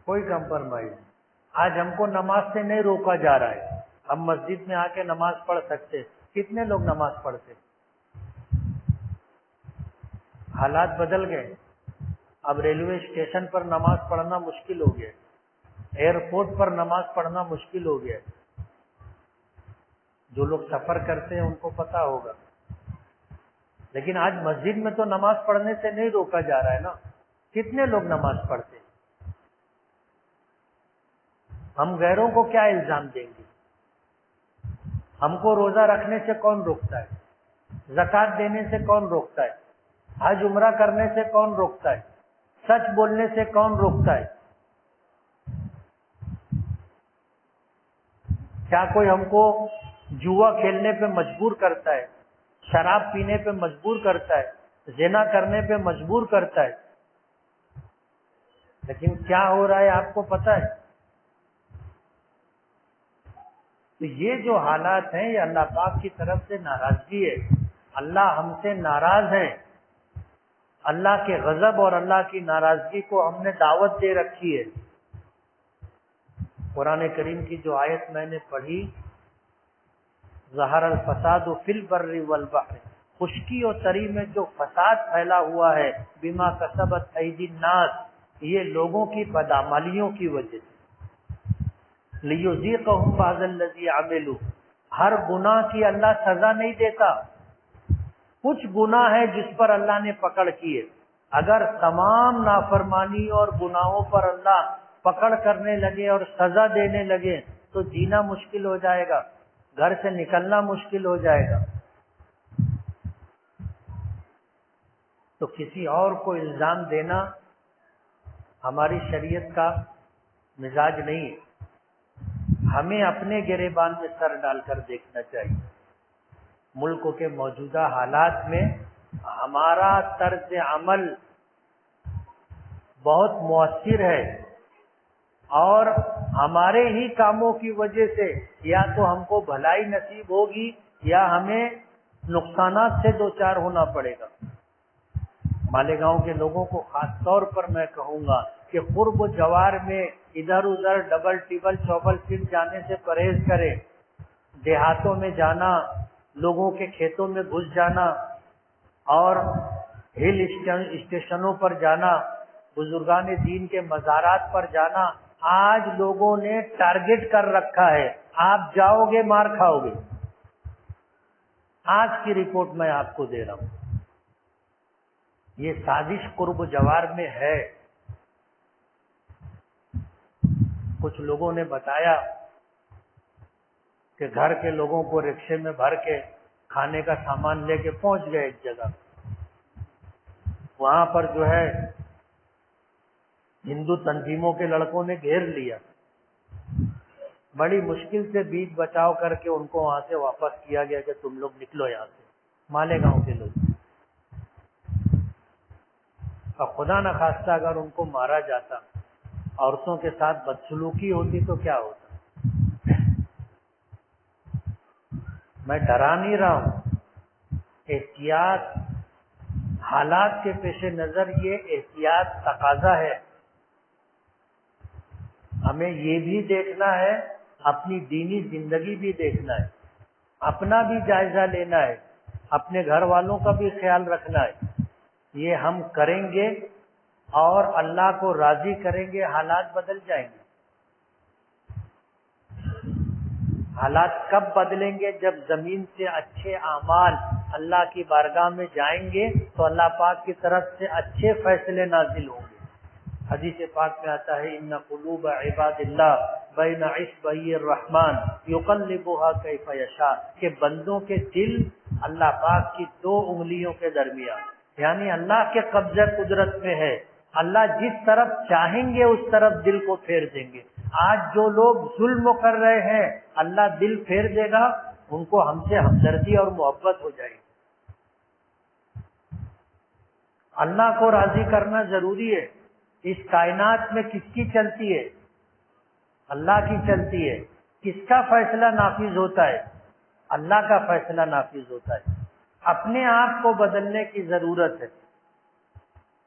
کوئی کمپرمائز نہیں۔ آج ہم کو نماز سے نہیں روکا جا رہا ہے، ہم مسجد میں آ کے نماز پڑھ سکتے۔ کتنے لوگ نماز پڑھتے؟ حالات بدل گئے، اب ریلوے اسٹیشن پر نماز پڑھنا مشکل ہو گیا، ایئرپورٹ پر نماز پڑھنا مشکل ہو گیا۔ جو لوگ سفر کرتے ہیں ان کو پتا ہوگا، لیکن آج مسجد میں تو نماز پڑھنے سے نہیں روکا جا رہا ہے نا۔ کتنے لوگ نماز پڑھتے ہیں؟ ہم غیروں کو کیا الزام دیں گے؟ ہم کو روزہ رکھنے سے کون روکتا ہے؟ زکوٰۃ دینے سے کون روکتا ہے؟ حج عمرہ کرنے سے کون روکتا ہے؟ سچ بولنے سے کون روکتا ہے؟ کیا کوئی ہم کو جوا کھیلنے پہ مجبور کرتا ہے، شراب پینے پہ مجبور کرتا ہے، زنا کرنے پہ مجبور کرتا ہے؟ لیکن کیا ہو رہا ہے آپ کو پتا ہے؟ تو یہ جو حالات ہیں یہ اللہ پاک کی طرف سے ناراضگی ہے، اللہ ہم سے ناراض ہیں۔ اللہ کے غضب اور اللہ کی ناراضگی کو ہم نے دعوت دے رکھی ہے۔ قرآن کریم کی جو آیت میں نے پڑھی، ظہر الفساد فی البر والبحر، خشکی اور تری میں جو فساد پھیلا ہوا ہے، بما کسبت ایدی الناس، یہ لوگوں کی بدعمالیوں کی وجہ سے، لیذیقہم بعض الذی عملوا، ہر گناہ کی اللہ سزا نہیں دیتا، کچھ گناہ ہے جس پر اللہ نے پکڑ کی ہے۔ اگر تمام نافرمانی اور گناہوں پر اللہ پکڑ کرنے لگے اور سزا دینے لگے تو جینا مشکل ہو جائے گا، گھر سے نکلنا مشکل ہو جائے گا۔ تو کسی اور کو الزام دینا ہماری شریعت کا مزاج نہیں ہے۔ ہمیں اپنے گریبان میں سر ڈال کر دیکھنا چاہیے۔ ملک کے موجودہ حالات میں ہمارا طرز عمل بہت مؤثر ہے، اور ہمارے ہی کاموں کی وجہ سے یا تو ہم کو بھلائی نصیب ہوگی یا ہمیں نقصانات سے دوچار ہونا پڑے گا۔ مالیگاؤں کے لوگوں کو خاص طور پر میں کہوں گا کہ قرب و جوار میں ادھر ادھر ڈبل ٹیبل چوبل سیٹ جانے سے پرہیز کرے۔ دیہاتوں میں جانا، لوگوں کے کھیتوں میں گھس جانا اور ہل اسٹیشنوں پر جانا، بزرگان دین کے مزارات پر جانا، آج لوگوں نے ٹارگٹ کر رکھا ہے، آپ جاؤ گے مار کھاؤ گے۔ آج کی رپورٹ میں آپ کو دے رہا ہوں، یہ سازش قرب جوار میں ہے۔ کچھ لوگوں نے بتایا کہ گھر کے لوگوں کو رکشے میں بھر کے کھانے کا سامان لے کے پہنچ گئے ایک جگہ، وہاں پر جو ہے ہندو تنظیموں کے لڑکوں نے گھیر لیا، بڑی مشکل سے بیچ بچاؤ کر کے ان کو وہاں سے واپس کیا گیا کہ تم لوگ نکلو یہاں سے، مالیگاؤں کے لوگ۔ اور خدا نہ خواستہ اگر ان کو مارا جاتا، عورتوں کے ساتھ بدسلوکی ہوتی تو کیا ہوتا؟ میں ڈرا نہیں رہا ہوں، احتیاط، حالات کے پیش نظر یہ احتیاط تقاضا ہے۔ ہمیں یہ بھی دیکھنا ہے، اپنی دینی زندگی بھی دیکھنا ہے، اپنا بھی جائزہ لینا ہے، اپنے گھر والوں کا بھی خیال رکھنا ہے۔ یہ ہم کریں گے اور اللہ کو راضی کریں گے، حالات بدل جائیں گے۔ حالات کب بدلیں گے؟ جب زمین سے اچھے اعمال اللہ کی بارگاہ میں جائیں گے تو اللہ پاک کی طرف سے اچھے فیصلے نازل ہوں گے۔ حدیث پاک میں آتا ہے ان قلوب عباد اللہ بین اصبعی الرحمن یقلبها کیف یشاء، کہ بندوں کے دل اللہ پاک کی دو انگلیوں کے درمیان، یعنی اللہ کے قبضہ قدرت میں ہے، اللہ جس طرف چاہیں گے اس طرف دل کو پھیر دیں گے۔ آج جو لوگ ظلم کر رہے ہیں اللہ دل پھیر دے گا، ان کو ہم سے ہمدردی اور محبت ہو جائے گی۔ اللہ کو راضی کرنا ضروری ہے۔ اس کائنات میں کس کی چلتی ہے؟ اللہ کی چلتی ہے۔ کس کا فیصلہ نافذ ہوتا ہے؟ اللہ کا فیصلہ نافذ ہوتا ہے۔ اپنے آپ کو بدلنے کی ضرورت ہے۔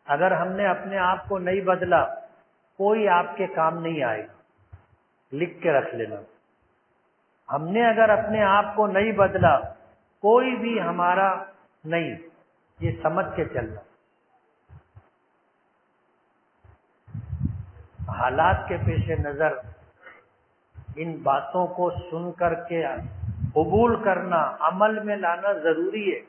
اگر ہم نے اپنے آپ کو نہیں بدلا کوئی آپ کے کام نہیں آئے گا، لکھ کے رکھ لینا۔ ہم نے اگر اپنے آپ کو نہیں بدلا کوئی بھی ہمارا نہیں، یہ سمجھ کے چلنا۔ حالات کے پیش نظر ان باتوں کو سن کر کے قبول کرنا، عمل میں لانا ضروری ہے۔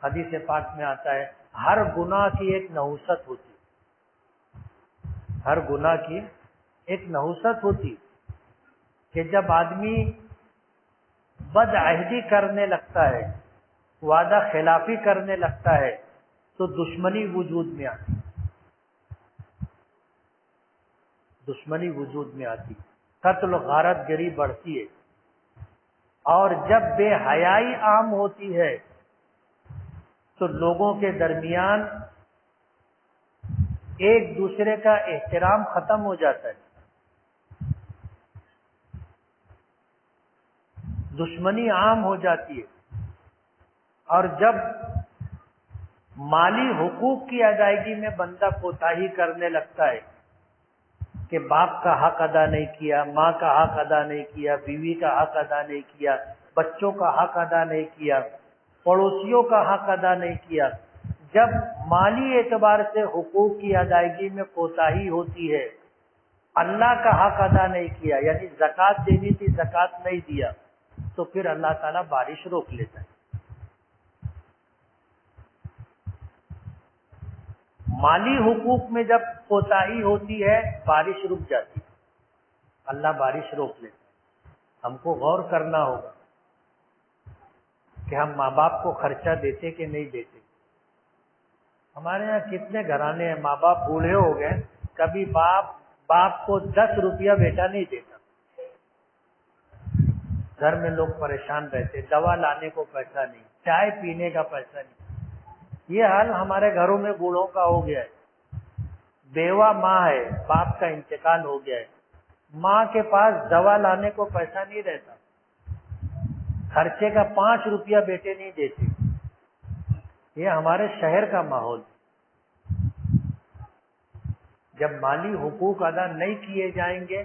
حدیث پاک میں آتا ہے ہر گناہ کی ایک نحوست ہوتی، ہر گناہ کی ایک نحوست ہوتی، کہ جب آدمی بد عہدی کرنے لگتا ہے، وعدہ خلافی کرنے لگتا ہے تو دشمنی وجود میں آتی، دشمنی وجود میں آتی، قتل و غارت گری بڑھتی ہے، اور جب بے حیائی عام ہوتی ہے تو لوگوں کے درمیان ایک دوسرے کا احترام ختم ہو جاتا ہے، دشمنی عام ہو جاتی ہے۔ اور جب مالی حقوق کی ادائیگی میں بندہ کوتاہی کرنے لگتا ہے کہ باپ کا حق ادا نہیں کیا، ماں کا حق ادا نہیں کیا، بیوی کا حق ادا نہیں کیا، بچوں کا حق ادا نہیں کیا، پڑوسیوں کا حق ادا نہیں کیا، جب مالی اعتبار سے حقوق کی ادائیگی میں کوتاہی ہوتی ہے، اللہ کا حق ادا نہیں کیا، یعنی زکوٰۃ دینی تھی زکوٰۃ نہیں دیا، تو پھر اللہ تعالیٰ بارش روک لیتا ہے۔ مالی حقوق میں جب کوتاہی ہوتی ہے بارش رک جاتی ہے، اللہ بارش روک لیتا ہے۔ ہم کو غور کرنا ہوگا کہ ہم ماں باپ کو خرچہ دیتے کہ نہیں دیتے۔ ہمارے یہاں کتنے گھرانے ہیں ماں باپ بوڑھے ہو گئے، کبھی باپ کو 10 روپیہ بیٹا نہیں دیتا، گھر میں لوگ پریشان رہتے، دوا لانے کو پیسہ نہیں، چائے پینے کا پیسہ نہیں۔ یہ حال ہمارے گھروں میں بوڑھوں کا ہو گیا ہے۔ بیوہ ماں ہے، باپ کا انتقال ہو گیا ہے، ماں کے پاس دوا لانے کو پیسہ نہیں رہتا، خرچے کا 5 روپیہ بیٹے نہیں دیتے۔ یہ ہمارے شہر کا ماحول۔ جب مالی حقوق ادا نہیں کیے جائیں گے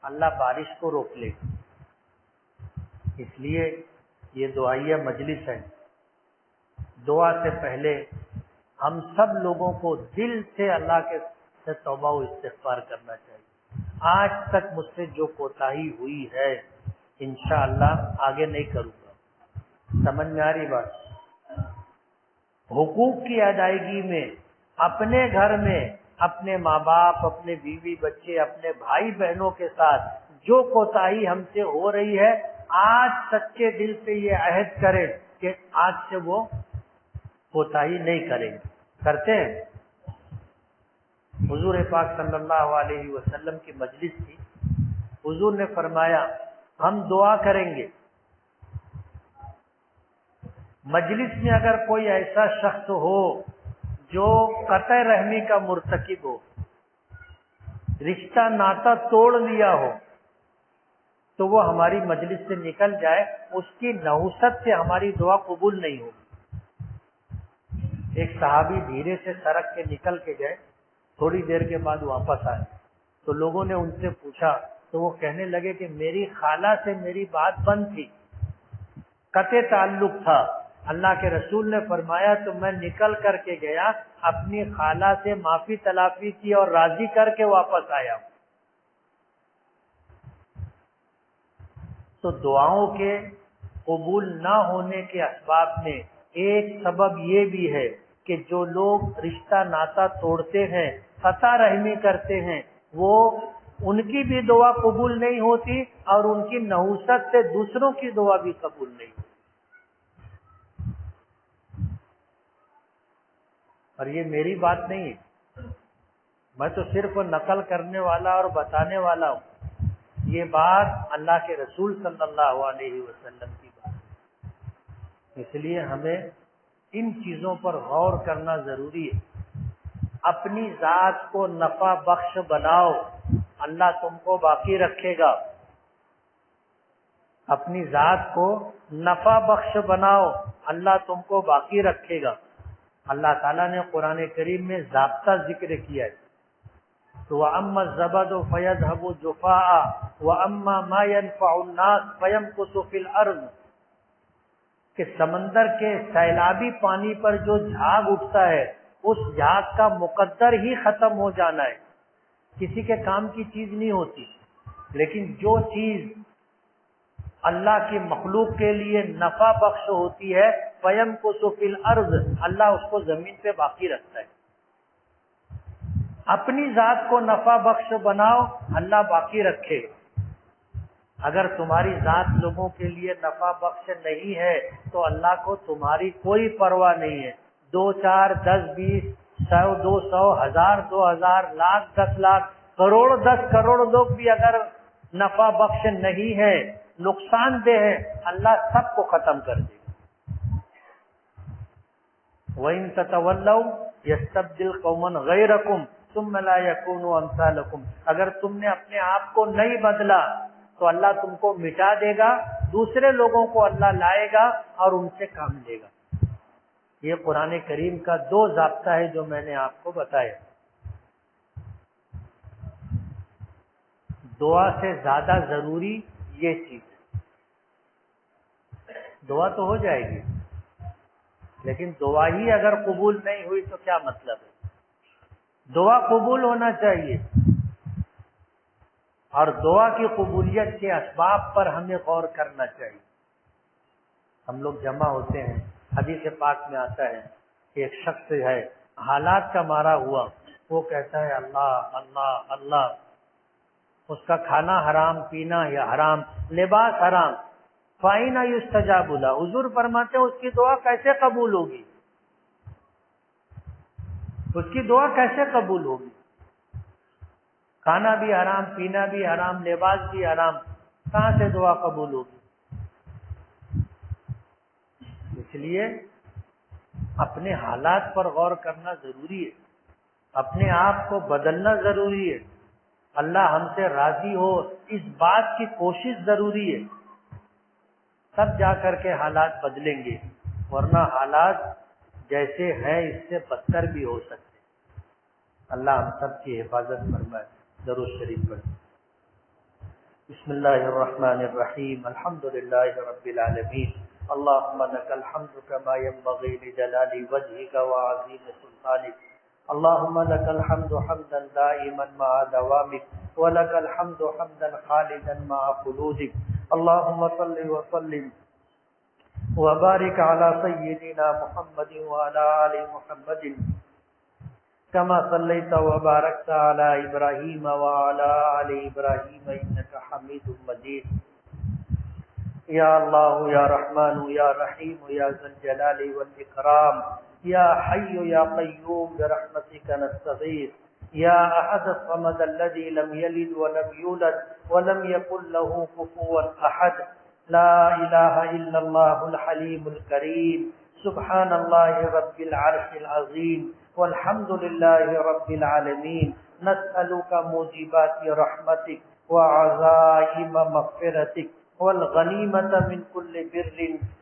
اللہ بارش کو روک لے گا۔ اس لیے یہ دعائیہ مجلس ہے، دعا سے پہلے ہم سب لوگوں کو دل سے اللہ کے سے توبہ و استغفار کرنا چاہیے۔ آج تک مجھ سے جو کوتاہی ہوئی ہے انشاءاللہ آگے نہیں کروں گا۔ سمجھ میں آ رہی بات؟ حقوق کی ادائیگی میں اپنے گھر میں اپنے ماں باپ، اپنے بیوی بچے، اپنے بھائی بہنوں کے ساتھ جو کوتاہی ہم سے ہو رہی ہے، آج سچے دل سے یہ عہد کریں کہ آج سے وہ کوتاہی نہیں کریں گے. کرتے ہیں. حضور پاک صلی اللہ علیہ وسلم کی مجلس تھی. حضور نے فرمایا ہم دعا کریں گے. مجلس میں اگر کوئی ایسا شخص ہو جو قطع رحمی کا مرتکب ہو، رشتہ ناتا توڑ لیا ہو، تو وہ ہماری مجلس سے نکل جائے. اس کی نحوست سے ہماری دعا قبول نہیں ہوگی. ایک صحابی دھیرے سے سڑک کے نکل کے گئے، تھوڑی دیر کے بعد واپس آئے تو لوگوں نے ان سے پوچھا تو وہ کہنے لگے کہ میری خالہ سے میری بات بند تھی، قطع تعلق تھا. اللہ کے رسول نے فرمایا تو میں نکل کر کے گیا، اپنی خالہ سے معافی تلافی کی اور راضی کر کے واپس آیا. تو دعاؤں کے قبول نہ ہونے کے اسباب میں ایک سبب یہ بھی ہے کہ جو لوگ رشتہ ناتا توڑتے ہیں، قطع رحمی کرتے ہیں، وہ ان کی بھی دعا قبول نہیں ہوتی اور ان کی نحوست سے دوسروں کی دعا بھی قبول نہیں ہوتی. اور یہ میری بات نہیں ہے، میں تو صرف نقل کرنے والا اور بتانے والا ہوں. یہ بات اللہ کے رسول صلی اللہ علیہ وسلم کی بات ہے. اس لیے ہمیں ان چیزوں پر غور کرنا ضروری ہے. اپنی ذات کو نفع بخش بناؤ، اللہ تم کو باقی رکھے گا. اپنی ذات کو نفع بخش بناؤ، اللہ تم کو باقی رکھے گا. اللہ تعالیٰ نے قرآن کریم میں ضابطہ ذکر کیا ہے. تو وَأَمَّا الزَّبَدُ فَيَذْهَبُ جُفَاءً وَأَمَّا مَا يَنْفَعُ النَّاسَ فَيَمْكُثُ فِي الْأَرْضِ، کہ سمندر کے سیلابی پانی پر جو جھاگ اٹھتا ہے اس جھاگ کا مقدر ہی ختم ہو جانا ہے، کسی کے کام کی چیز نہیں ہوتی. لیکن جو چیز اللہ کی مخلوق کے لیے نفع بخش ہوتی ہے فَيَمْكُثُ فِي الْأَرْضِ، اللہ اس کو زمین پہ باقی رکھتا ہے. اپنی ذات کو نفع بخش بناؤ، اللہ باقی رکھے گا. اگر تمہاری ذات لوگوں کے لیے نفع بخش نہیں ہے تو اللہ کو تمہاری کوئی پرواہ نہیں ہے. 2 4 10 20 100 200 1000 2000 لاکھ 10 لاکھ کروڑ 10 کروڑ لوگ بھی اگر نفع بخش نہیں ہے، نقصان دہ ہے، اللہ سب کو ختم کر دے گا. وَإِن تَتَوَلَّوْا يَسْتَبْدِلْ قَوْمًا غَيْرَكُمْ ثُمَّ لَا يَكُونُوا أَمْثَالَكُمْ، اگر تم نے اپنے آپ کو نہیں بدلا تو اللہ تم کو مٹا دے گا، دوسرے لوگوں کو اللہ لائے گا اور ان سے کام لے گا. یہ قرآن کریم کا 2 ضابطہ ہے جو میں نے آپ کو بتایا. دعا سے زیادہ ضروری یہ چیز ہے. دعا تو ہو جائے گی لیکن دعا ہی اگر قبول نہیں ہوئی تو کیا مطلب ہے؟ دعا قبول ہونا چاہیے اور دعا کی قبولیت کے اسباب پر ہمیں غور کرنا چاہیے. ہم لوگ جمع ہوتے ہیں، حدیث پاک میں آتا ہے کہ ایک شخص ہے حالات کا مارا ہوا، وہ کہتا ہے اللہ اللہ اللہ. اس کا کھانا حرام، پینا یا حرام، لباس حرام. فَأَيْنَ يُسْتَجَابُ لَهُ، حضور فرماتے ہیں اس کی دعا کیسے قبول ہوگی؟ اس کی دعا کیسے قبول ہوگی؟ کھانا بھی حرام، پینا بھی حرام، لباس بھی حرام، کہاں سے دعا قبول ہوگی؟ اس لیے اپنے حالات پر غور کرنا ضروری ہے، اپنے آپ کو بدلنا ضروری ہے. اللہ ہم سے راضی ہو اس بات کی کوشش ضروری ہے، تب جا کر کے حالات بدلیں گے، ورنہ حالات جیسے ہیں اس سے بدتر بھی ہو سکتے. اللہ ہم سب کی حفاظت فرمائے. درود شریف پڑھیں. بسم اللہ الرحمن الرحیم. الحمد للہ رب العالمین. اللهم لك الحمد كما ينبغي لجلال وجهك وعظيم سلطانك. اللهم لك الحمد حمدا دائما مع دوامك، ولك الحمد حمدا خالدا مع خلودك. اللهم صل وسلم وبارك على سيدنا محمد وعلى آل محمد كما صليت وباركت على إبراهيم وعلى آل إبراهيم إنك حميد مجيد. یا اللہ یا رحمان یا رحیم یا ذا الجلال والإکرام یا حی یا قیوم برحمتک نستغیث یا احد الصمد الذی لم یلد ولم یولد ولم یکن له کفوا احد لا الہ الا اللہ الحلیم الکریم سبحان اللہ رب العرش العظیم والحمد للہ رب العالمین نسألک موجبات رحمتک وعزائم مغفرتک والغنیمة من كل بر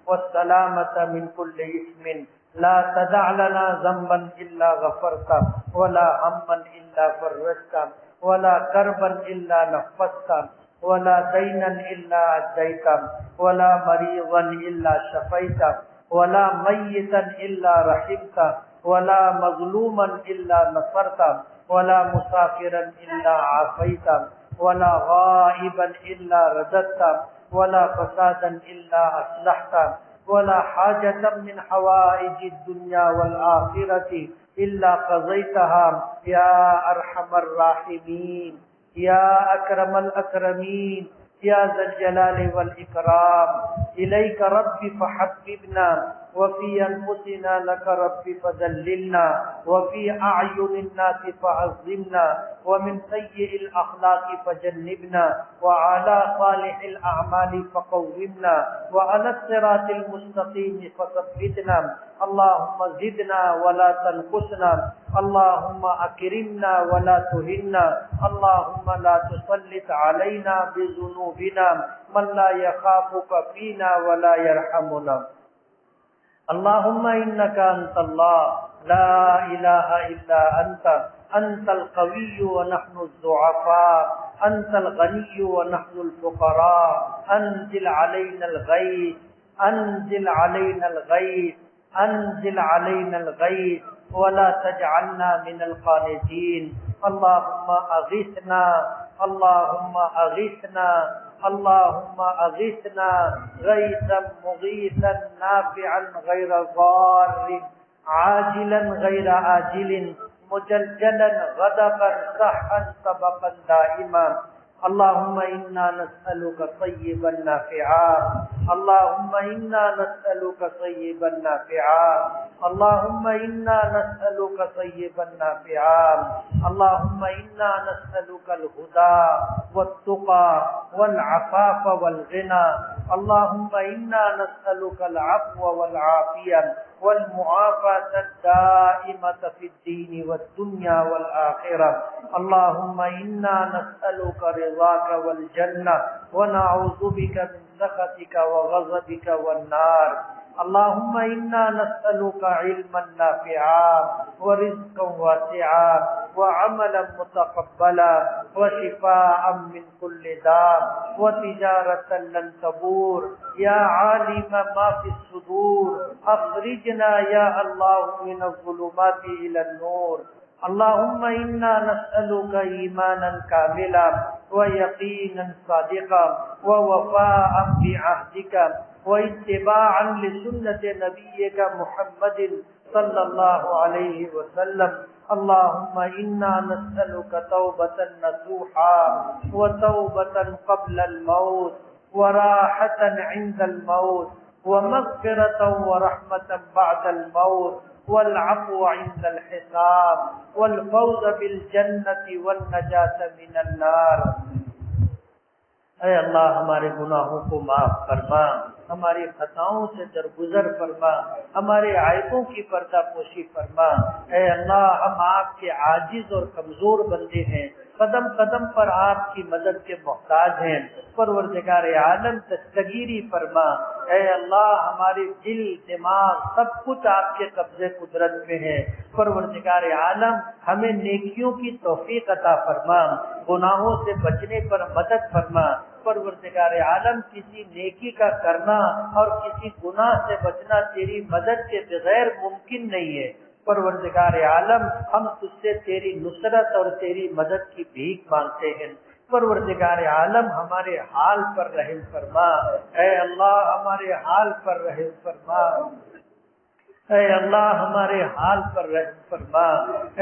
والسلامة من كل اسم لا تدع لنا ذنبا إلا غفرته ولا هما إلا فرجته ولا كربا إلا نفسته ولا دينا إلا أديته ولا مريضا إلا شفيته ولا ميتا إلا رحمته ولا مظلوما إلا نصرته ولا مسافرا إلا عافيته ولا غائبا إلا رددته ولا فسادا إلا أصلحته ولا حاجة من حوائج الدنيا والآخرة إلا قضيتها يا أرحم الراحمين يا أكرم الأكرمين يا ذا الجلال والإكرام إليك رب فحببنا وفي أنفسنا لك رب فذللنا وفي أعين الناس فعظمنا ومن سيء الأخلاق فجنبنا وعلى صالح الأعمال فقومنا وعلى الصراط المستقيم فثبتنا اللهم زدنا ولا تنقصنا اللهم أكرمنا ولا تهنا اللهم لا تسلط علينا بذنوبنا من لا يخافك فينا ولا يرحمنا اللهم إنك أنت الله لا إله إلا أنت القوي ونحن الضعفاء أنت الغني ونحن الفقراء أنزل علينا الغيث أنزل علينا الغيث أنزل علينا الغيث ولا تجعلنا من القانتين اللهم أغثنا اللهم أغثنا اللهم أغثنا غيثا مغيثا نافعا غير ضار عاجلا غير آجل مجلجلا غدقا صحا طبقا دائما اللهم إنا نسألك طيبا نافعا اللهم إنا نسألك طيبا نافعا اللهم إنا نسألك طيبا نافعا اللهم إنا نسألك الهدى والتقى والعفاف والغنى اللهم إنا نسألك العفو والعافية والمعافاة الدائمة في الدين والدنيا والآخرة اللهم إنا نسألك رضاك والجنة ونعوذ بك من سخطك وغضبك والنار اللهم إنا نسألك علما نافعا ورزقا واسعا وعملا متقبلا وشفاء من كل داء وتجارة لن تبور يا عالم ما في الصدور أخرجنا يا الله من الظلمات إلى النور اللهم إنا نسألك إيمانا كاملا ويقينا صادقا ووفاء بعهدك واتباعا لسنة نبيك محمد صلى الله عليه وسلم اللهم إنا نسألك توبة نصوحا وتوبة قبل الموت وراحة عند الموت ومغفرة ورحمة بعد الموت والعفو عند الحساب والفوز بالجنة والنجاة من النار اے اللہ ہمارے گناہوں کو معاف فرما ہماری خطاؤں سے درگزر فرما ہمارے عیبوں کی پردہ پوشی فرما اے اللہ ہم آپ کے عاجز اور کمزور بندے ہیں قدم قدم پر آپ کی مدد کے محتاج ہیں پروردگار عالم دستگیری فرما اے اللہ ہمارے دل دماغ سب کچھ آپ کے قبضے قدرت میں ہے پروردگار عالم ہمیں نیکیوں کی توفیق عطا فرما گناہوں سے بچنے پر مدد فرما پروردگار عالم کسی نیکی کا کرنا اور کسی گناہ سے بچنا تیری مدد کے بغیر ممکن نہیں ہے پروردگار عالم ہم تجھ سے تیری نصرت اور تیری مدد کی بھیک مانگتے ہیں پروردگار عالم ہمارے حال پر رحم فرما اے اللہ ہمارے حال پر رحم فرما اے اللہ ہمارے حال پر رحم فرما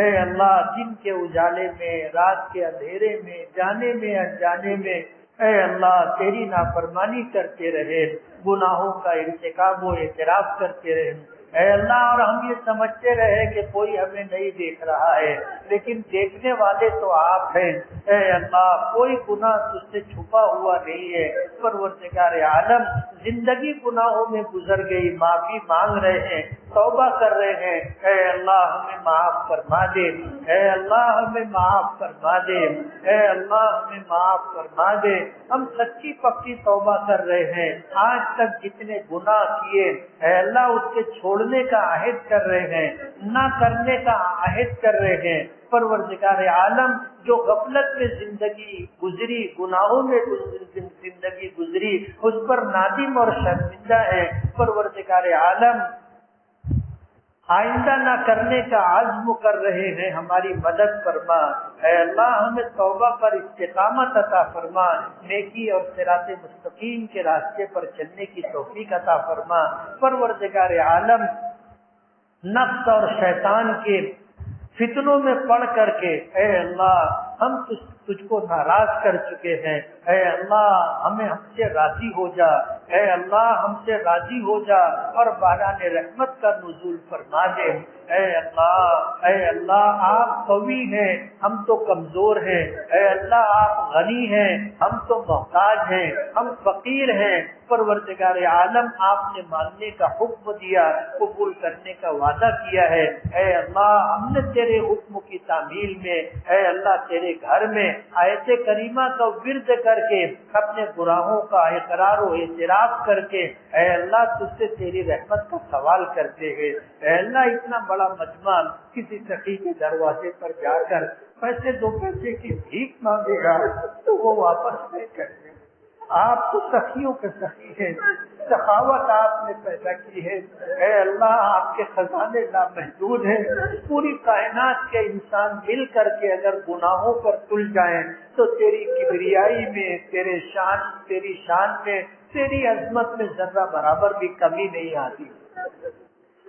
اے اللہ دن کے اجالے میں رات کے اندھیرے میں جانے میں انجانے میں اے اللہ تیری نافرمانی کرتے رہے گناہوں کا ارتکاب و اعتراف کرتے رہے اے اللہ اور ہم یہ سمجھتے رہے کہ کوئی ہمیں نہیں دیکھ رہا ہے، لیکن دیکھنے والے تو آپ ہیں۔ اے اللہ کوئی گناہ تجھ سے چھپا ہوا نہیں ہے۔ پروردگار عالم زندگی گناہوں میں گزر گئی، معافی مانگ رہے ہیں، توبہ کر رہے ہیں، اے اللہ ہمیں معاف فرما دے، اے اللہ ہمیں معاف فرما دے، اے اللہ ہمیں معاف فرما دے۔ ہم سچی پکی توبہ کر رہے ہیں، آج تک جتنے گناہ کیے اے اللہ اس کے چھوڑنے کا عہد کر رہے ہیں، نہ کرنے کا عہد کر رہے ہیں۔ پروردگار عالم جو غفلت میں زندگی گزری، گناہوں میں زندگی گزری، اس پر نادم اور شرمندہ ہے۔ پروردگار عالم آئندہ نہ کرنے کا عزم کر رہے ہیں، ہماری مدد فرما۔ اے اللہ ہمیں توبہ پر استقامت عطا فرما، نیکی اور صراط مستقیم کے راستے پر چلنے کی توفیق عطا فرما۔ پروردگار عالم نفس اور شیطان کے فتنوں میں پڑ کر کے اے اللہ ہم تجھ کو ناراض کر چکے ہیں، اے اللہ ہم سے راضی ہو جا، اے اللہ ہم سے راضی ہو جا اور باران رحمت کا نزول فرما دے۔ اے اللہ آپ قوی ہیں، ہم تو کمزور ہیں، اے اللہ آپ غنی ہیں، ہم تو محتاج ہیں، ہم فقیر ہیں۔ پروردگار عالم آپ نے ماننے کا حکم دیا، قبول کرنے کا وعدہ کیا ہے۔ اے اللہ ہم نے تیرے حکم کی تعمیل میں اے اللہ تیرے گھر میں آیت کریمہ کا ورد کر کے اپنے گناہوں کا اقرار و اعتراف کر کے اے اللہ تجھ سے تیری رحمت کا سوال کرتے ہیں۔ اے اللہ اتنا بڑا مجمع کسی سخی کے دروازے پر جا کر پیسے دو پیسے کی بھیک مانگے گا تو وہ واپس نہیں کرے۔ آپ تو سخیوں کے سخی ہیں، سخاوت آپ نے پیدا کی ہے۔ اے اللہ آپ کے خزانے لامحدود ہیں، پوری کائنات کے انسان مل کر کے اگر گناہوں پر تل جائیں تو تیری کبریائی میں تیری شان میں تیری عظمت میں ذرہ برابر بھی کمی نہیں آتی۔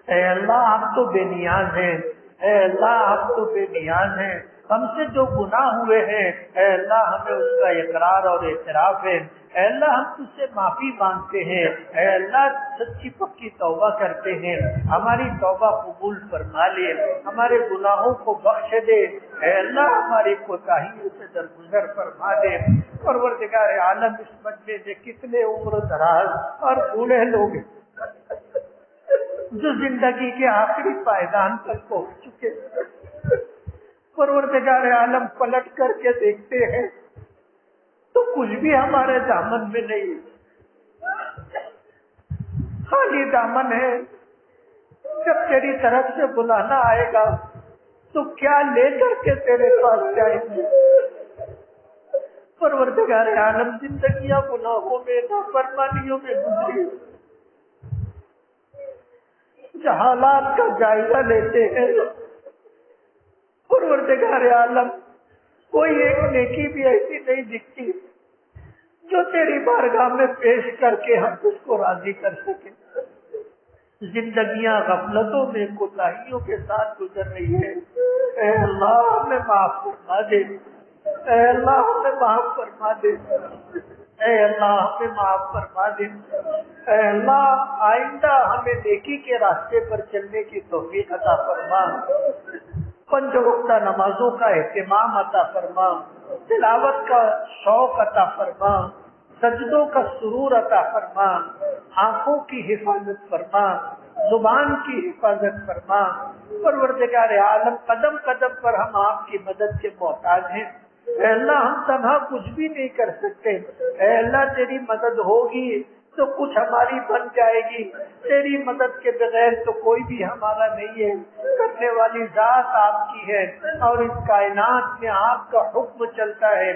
اے اللہ آپ تو بے نیاز ہیں، اے اللہ آپ تو بے نیاز ہیں۔ ہم سے جو گناہ ہوئے ہیں اے اللہ ہمیں اس کا اقرار اور اعتراف ہے۔ اے اللہ ہم تجھ سے معافی مانگتے ہیں، اے اللہ سچی پکی توبہ کرتے ہیں، ہماری توبہ قبول فرما لے، ہمارے گناہوں کو بخش دے، اے اللہ ہماری کوتاہیوں سے درگزر فرما دے۔ پروردگار عالم اس مجمع میں کتنے عمر دراز اور بوڑھے لوگ ہیں جو زندگی کے آخری پائدان تک پہنچ چکے۔ پروردگار عالم پلٹ کر کے دیکھتے ہیں تو کچھ بھی ہمارے دامن میں نہیں، خالی دامن ہے۔ جب تیری طرف سے بلانا آئے گا تو کیا لے کر کے تیرے پاس جائیں گے؟ پروردگار عالم زندگیاں گناہوں میں نافرمانیوں میں گزری، جہالات کا جائزہ لیتے ہیں۔ پروردگار عالم کوئی ایک نیکی بھی ایسی نہیں دکھتی جو تیری بارگاہ میں پیش کر کے ہم اس کو راضی کر سکیں۔ زندگیاں غفلتوں میں کوتاہیوں کے ساتھ گزر رہی ہے۔ اے اللہ ہمیں معاف فرما دے، اے اللہ ہمیں معاف فرما دے، اے اللہ ہمیں معاف فرما دے۔ اے اللہ آئندہ ہمیں نیکی کے راستے پر چلنے کی توفیق عطا فرما، پنج وقتہ نمازوں کا اہتمام عطا فرما، تلاوت کا شوق عطا فرما، سجدوں کا سرور عطا فرما، آنکھوں کی حفاظت فرما، زبان کی حفاظت فرما۔ پروردگار عالم قدم قدم پر ہم آپ کی مدد کے محتاج ہیں۔ اے اللہ ہم تنہا کچھ بھی نہیں کر سکتے، اے اللہ تیری مدد ہوگی تو کچھ ہماری بن جائے گی، تیری مدد کے بغیر تو کوئی بھی ہمارا نہیں ہے۔ کرنے والی ذات آپ کی ہے اور اس کائنات میں آپ کا حکم چلتا ہے۔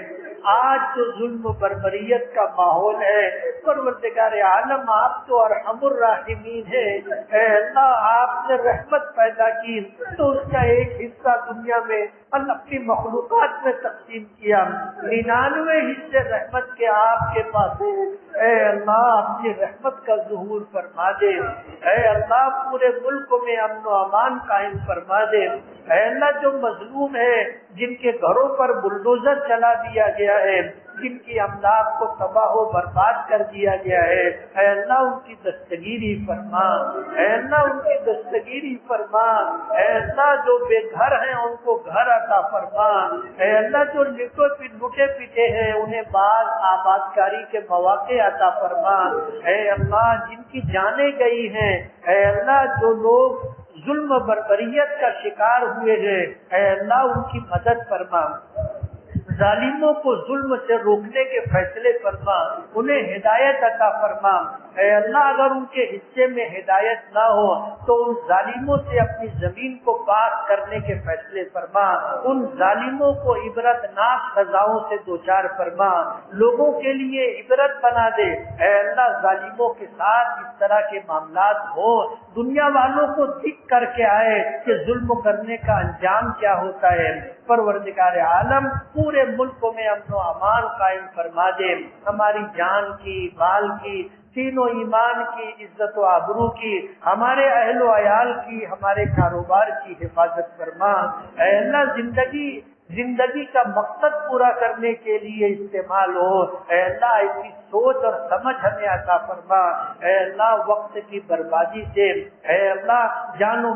آج جو ظلم و بربریت کا ماحول ہے پروردگار عالم آپ تو ارحم الراحمین ہے۔ اے اللہ آپ نے رحمت پیدا کی تو اس کا ایک حصہ دنیا میں اپنی مخلوقات میں تقسیم کیا، 99 حصے رحمت کے آپ کے پاس ہے۔ اے اللہ اپنی رحمت کا ظہور فرما دے، اے اللہ پورے ملک میں امن و امان قائم فرما دے۔ اے اللہ جو مظلوم ہے، جن کے گھروں پر بلڈوزر چلا دیا گیا ہے، جن کی املاک کو تباہ و برباد کر دیا گیا ہے، اے اللہ ان کی دستگیری فرما، اے اللہ ان کی دستگیری فرما، اے اللہ جو بے گھر ہیں ان کو گھر عطا فرما، اے اللہ جو لٹے پیٹے ہیں انہیں بعض آباد کاری کے مواقع عطا فرما، اے اللہ جن کی جانیں گئی ہیں، اے اللہ جو لوگ ظلم و بربریت کا شکار ہوئے ہیں، اے اللہ ان کی مدد فرما، ظالموں کو ظلم سے روکنے کے فیصلے فرما، انہیں ہدایت عطا فرما، اے اللہ اگر ان کے حصے میں ہدایت نہ ہو تو ان ظالموں سے اپنی زمین کو پاک کرنے کے فیصلے فرما، ان ظالموں کو عبرت ناک سزاؤں سے دوچار فرما، لوگوں کے لیے عبرت بنا دے، اے اللہ ظالموں کے ساتھ اس طرح کے معاملات ہو، دنیا والوں کو دکھ کر کے آئے کہ ظلم کرنے کا انجام کیا ہوتا ہے۔ پروردگار عالم پورے ملک میں امن و امان قائم فرما دے، ہماری جان کی، مال کی، دین و ایمان کی، عزت و آبرو کی، ہمارے اہل و عیال کی، ہمارے کاروبار کی حفاظت فرما، اے اللہ زندگی کا مقصد پورا کرنے کے لیے استعمال ہو، اے اللہ ایسی سوچ اور سمجھ ہمیں عطا فرما، اے اللہ وقت کی بربادی سے، اے اللہ جان و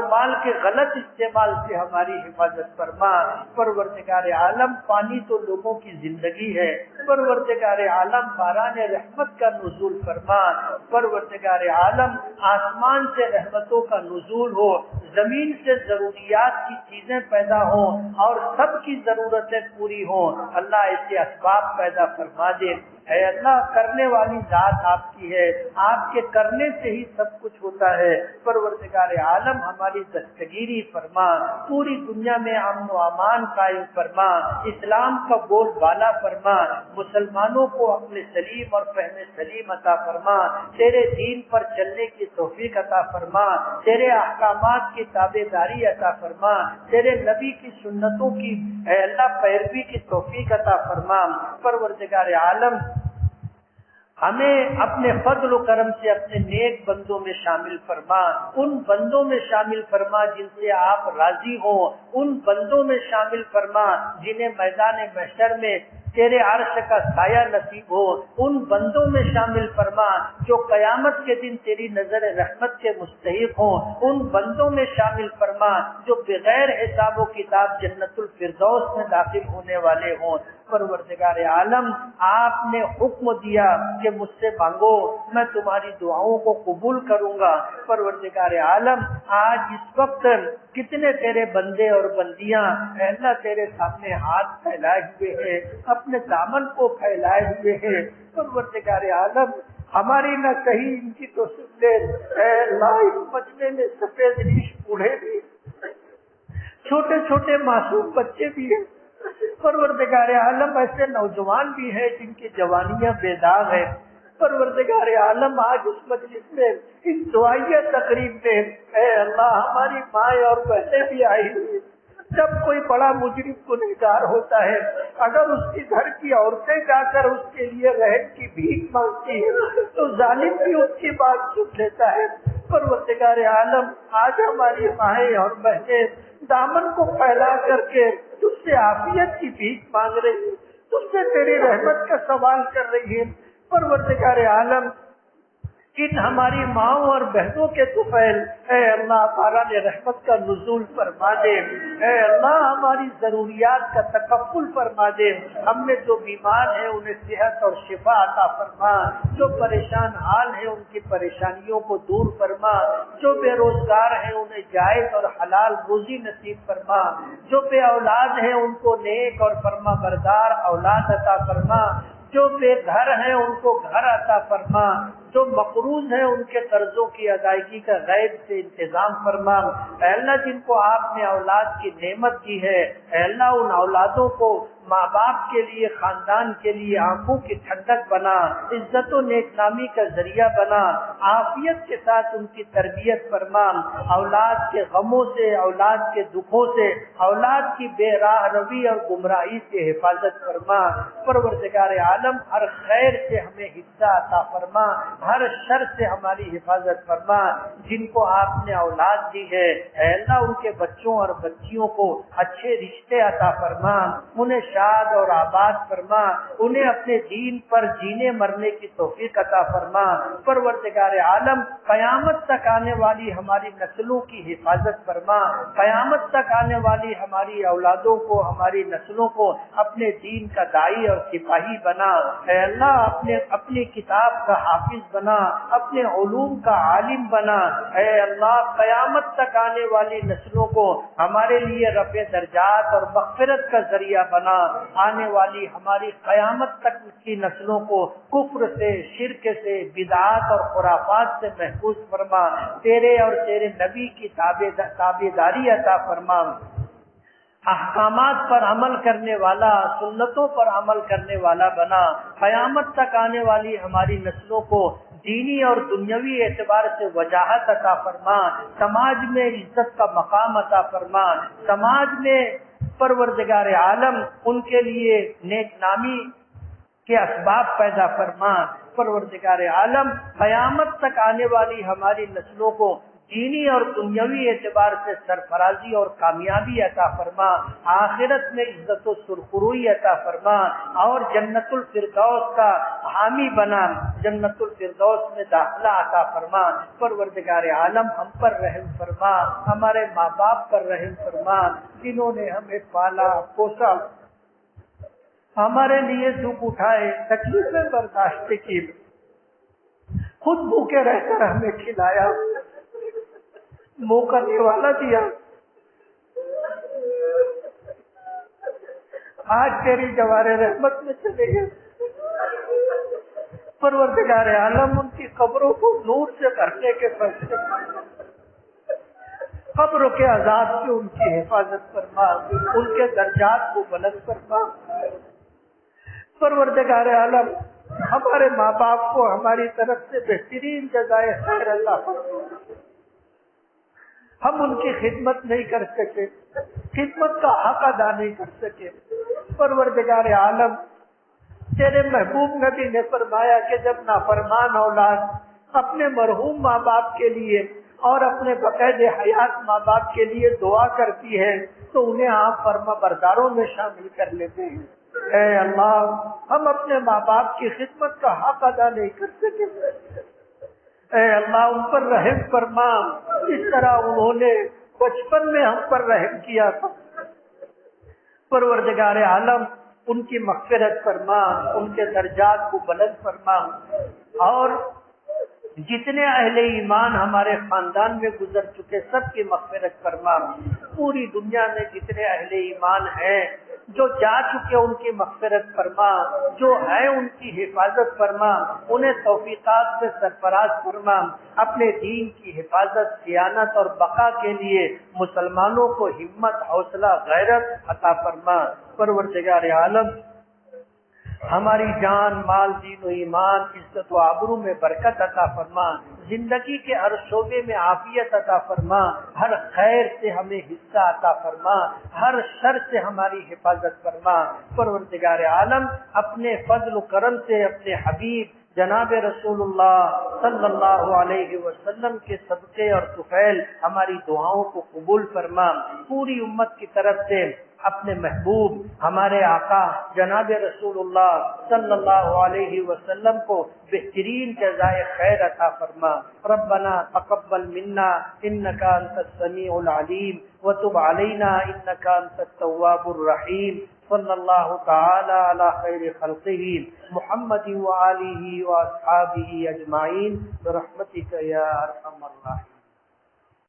مال کے غلط استعمال سے ہماری حفاظت فرما۔ پروردگار عالم پانی تو لوگوں کی زندگی ہے، پروردگار عالم باران رحمت کا نزول فرما، پروردگار عالم آسمان سے رحمتوں کا نزول ہو، زمین سے ضروریات کی چیزیں پیدا ہوں اور سب کی ضرورتیں پوری ہوں، اللہ ایسے اسباب پیدا فرما دے، اے اللہ کرنے والی ذات آپ کی ہے، آپ کے کرنے سے ہی سب کچھ ہوتا ہے، پروردگار عالم ہماری دستگیری فرما، پوری دنیا میں امن و امان قائم فرما، اسلام کا بول بالا فرما، مسلمانوں کو عقل سلیم اور فہم سلیم عطا فرما، تیرے دین پر چلنے کی توفیق عطا فرما، تیرے احکامات کی تابع داری عطا فرما، تیرے نبی کی سنتوں کی اے اللہ پیروی کی توفیق عطا فرما، پروردگار عالم ہمیں اپنے فضل و کرم سے اپنے نیک بندوں میں شامل فرما، ان بندوں میں شامل فرما جن سے آپ راضی ہو، ان بندوں میں شامل فرما جنہیں میدان محشر میں تیرے عرش کا سایہ نصیب ہو، ان بندوں میں شامل فرما جو قیامت کے دن تیری نظر رحمت کے مستحق ہوں، ان بندوں میں شامل فرما جو بغیر حساب و کتاب جنت الفردوس میں داخل ہونے والے ہوں۔ پروردگار عالم آپ نے حکم دیا کہ مجھ سے مانگو میں تمہاری دعاؤں کو قبول کروں گا، پروردگار عالم آج اس وقت کتنے تیرے بندے اور بندیاں اے اللہ تیرے سامنے ہاتھ پھیلائے ہوئے ہیں، اپنے دامن کو پھیلائے ہوئے ہیں، پروردگار عالم ہماری نہ کہیں ان کی تو سن لے، اے اللہ اس مجمع میں سفید ریش بوڑھے بھی، چھوٹے چھوٹے معصوم بچے بھی ہیں، پروردگار عالم ایسے نوجوان بھی ہیں جن کی جوانیاں بے داغ ہیں، پروردگار عالم آج اس مجلس میں اس دعائیہ تقریب میں اے اللہ ہماری مائیں اور بہنیں بھی آئی ہوئی، جب کوئی بڑا مجرم گنہگار ہوتا ہے اگر اس کی گھر کی عورتیں جا کر اس کے لیے رہن کی بھیک مانگتی ہے تو ظالم بھی اس کی بات سن لیتا ہے، پروردگار عالم آج ہماری مائیں اور بہنیں دامن کو پھیلا کر کے تجھ سے عافیت کی بھیک مانگ رہی ہے، تجھ سے تیری رحمت کا سوال کر رہی ہے، پروردگار عالم ان ہماری ماؤں اور بہنوں کے طفیل اے اللہ باران رحمت کا نزول فرما دے، اے اللہ ہماری ضروریات کا تکفل فرما دے، ہم میں جو بیمار ہیں انہیں صحت اور شفا عطا فرما، جو پریشان حال ہیں ان کی پریشانیوں کو دور فرما، جو بے روزگار ہیں انہیں جائز اور حلال روزی نصیب فرما، جو بے اولاد ہیں ان کو نیک اور فرما بردار اولاد عطا فرما، جو بے گھر ہیں ان کو گھر عطا فرما، جو مقروض ہیں ان کے قرضوں کی ادائیگی کا غیب سے انتظام فرما، اے اللہ جن کو آپ نے اولاد کی نعمت کی ہے اے اللہ ان اولادوں کو ماں باپ کے لیے خاندان کے لیے آنکھوں کی ٹھنڈک بنا، عزت و نیک نامی کا ذریعہ بنا، عافیت کے ساتھ ان کی تربیت فرما، اولاد کے غموں سے اولاد کے دکھوں سے اولاد کی بے راہ روی اور گمراہی سے حفاظت فرما، پروردگار عالم ہر خیر سے ہمیں حصہ عطا فرما، ہر شر سے ہماری حفاظت فرما، جن کو آپ نے اولاد دی ہے اے اللہ ان کے بچوں اور بچیوں کو اچھے رشتے عطا فرما، انہیں شاد اور آباد فرما، انہیں اپنے دین پر جینے مرنے کی توفیق عطا فرما۔ پروردگار عالم قیامت تک آنے والی ہماری نسلوں کی حفاظت فرما، قیامت تک آنے والی ہماری اولادوں کو، ہماری نسلوں کو اپنے دین کا داعی اور سپاہی بنا۔ اے اللہ اپنی کتاب کا حافظ بنا، اپنے علوم کا عالم بنا۔ اے اللہ قیامت تک آنے والی نسلوں کو ہمارے لیے رفع درجات اور مغفرت کا ذریعہ بنا۔ آنے والی ہماری قیامت تک کی نسلوں کو کفر سے، شرک سے، بدعات اور خرافات سے محفوظ فرما۔ تیرے اور تیرے نبی کی تابعداری عطا فرما، احکامات پر عمل کرنے والا، سنتوں پر عمل کرنے والا بنا۔ قیامت تک آنے والی ہماری نسلوں کو دینی اور دنیاوی اعتبار سے وجاہت عطا فرما، سماج میں عزت کا مقام عطا فرما، سماج میں پروردگار عالم ان کے لیے نیک نامی کے اسباب پیدا فرما۔ پروردگار عالم قیامت تک آنے والی ہماری نسلوں کو دینی اور دنیاوی اعتبار سے سرفرازی اور کامیابی عطا فرما، آخرت میں عزت و سرخروئی عطا فرما اور جنت الفردوس کا حامی بنا، جنت الفردوس میں داخلہ عطا فرما۔ پروردگار عالم ہم پر رحم فرما، ہمارے ماں باپ پر رحم فرما، جنہوں نے ہمیں پالا پوسا، ہمارے لیے دکھ اٹھائے، تکلیفیں برداشت کی، خود بھوکے رہ کر ہمیں کھلایا، موقع والا دیا۔ آج تیری جوار رحمت میں چلے گئے، پروردگار عالم ان کی قبروں کو نور سے بھرنے کے فیصلے، قبروں کے عذاب سے ان کی حفاظت فرما، ان کے درجات کو بلند فرما۔ پروردگار عالم ہمارے ماں باپ کو ہماری طرف سے بہترین جزائے خیر عطا فرما۔ ہم ان کی خدمت نہیں کر سکے، خدمت کا حق ادا نہیں کر سکے۔ پروردگار عالم تیرے محبوب نبی نے فرمایا کہ جب نافرمان اولاد اپنے مرحوم ماں باپ کے لیے اور اپنے بقید حیات ماں باپ کے لیے دعا کرتی ہے تو انہیں آپ فرما برداروں میں شامل کر لیتے ہیں۔ اے اللہ ہم اپنے ماں باپ کی خدمت کا حق ادا نہیں کر سکے، اے اللہ ان پر رحم فرما، اس طرح انہوں نے بچپن میں ہم پر رحم کیا تھا۔ پروردگار عالم ان کی مغفرت فرما، ان کے درجات کو بلند فرما، اور جتنے اہل ایمان ہمارے خاندان میں گزر چکے سب کی مغفرت فرما۔ پوری دنیا میں جتنے اہل ایمان ہیں جو جا چکے ان کی مغفرت فرما، جو ہے ان کی حفاظت فرما، انہیں توفیقات سے سرفراز فرما، اپنے دین کی حفاظت، صیانت اور بقا کے لیے مسلمانوں کو ہمت، حوصلہ، غیرت عطا فرما۔ پروردگار عالم ہماری جان، مال، دین و ایمان، عزت و آبرو میں برکت عطا فرما، زندگی کے ہر شعبے میں عافیت عطا فرما، ہر خیر سے ہمیں حصہ عطا فرما، ہر شر سے ہماری حفاظت فرما۔ پروردگار عالم اپنے فضل و کرم سے اپنے حبیب جناب رسول اللہ صلی اللہ علیہ وسلم کے صدقے اور طفیل ہماری دعاؤں کو قبول فرما۔ پوری امت کی طرف سے اپنے محبوب ہمارے آقا جناب رسول اللہ صلی اللہ علیہ وسلم کو بہترین جزائے خیر عطا فرما۔ ربنا تقبل منا انک انت السمیع العلیم وتب علینا انک انت التواب الرحیم۔ صلی اللہ تعالی علی خیر خلقہ محمد وآلہ واصحابہ اجمعین برحمتک یا ارحم الراحمین۔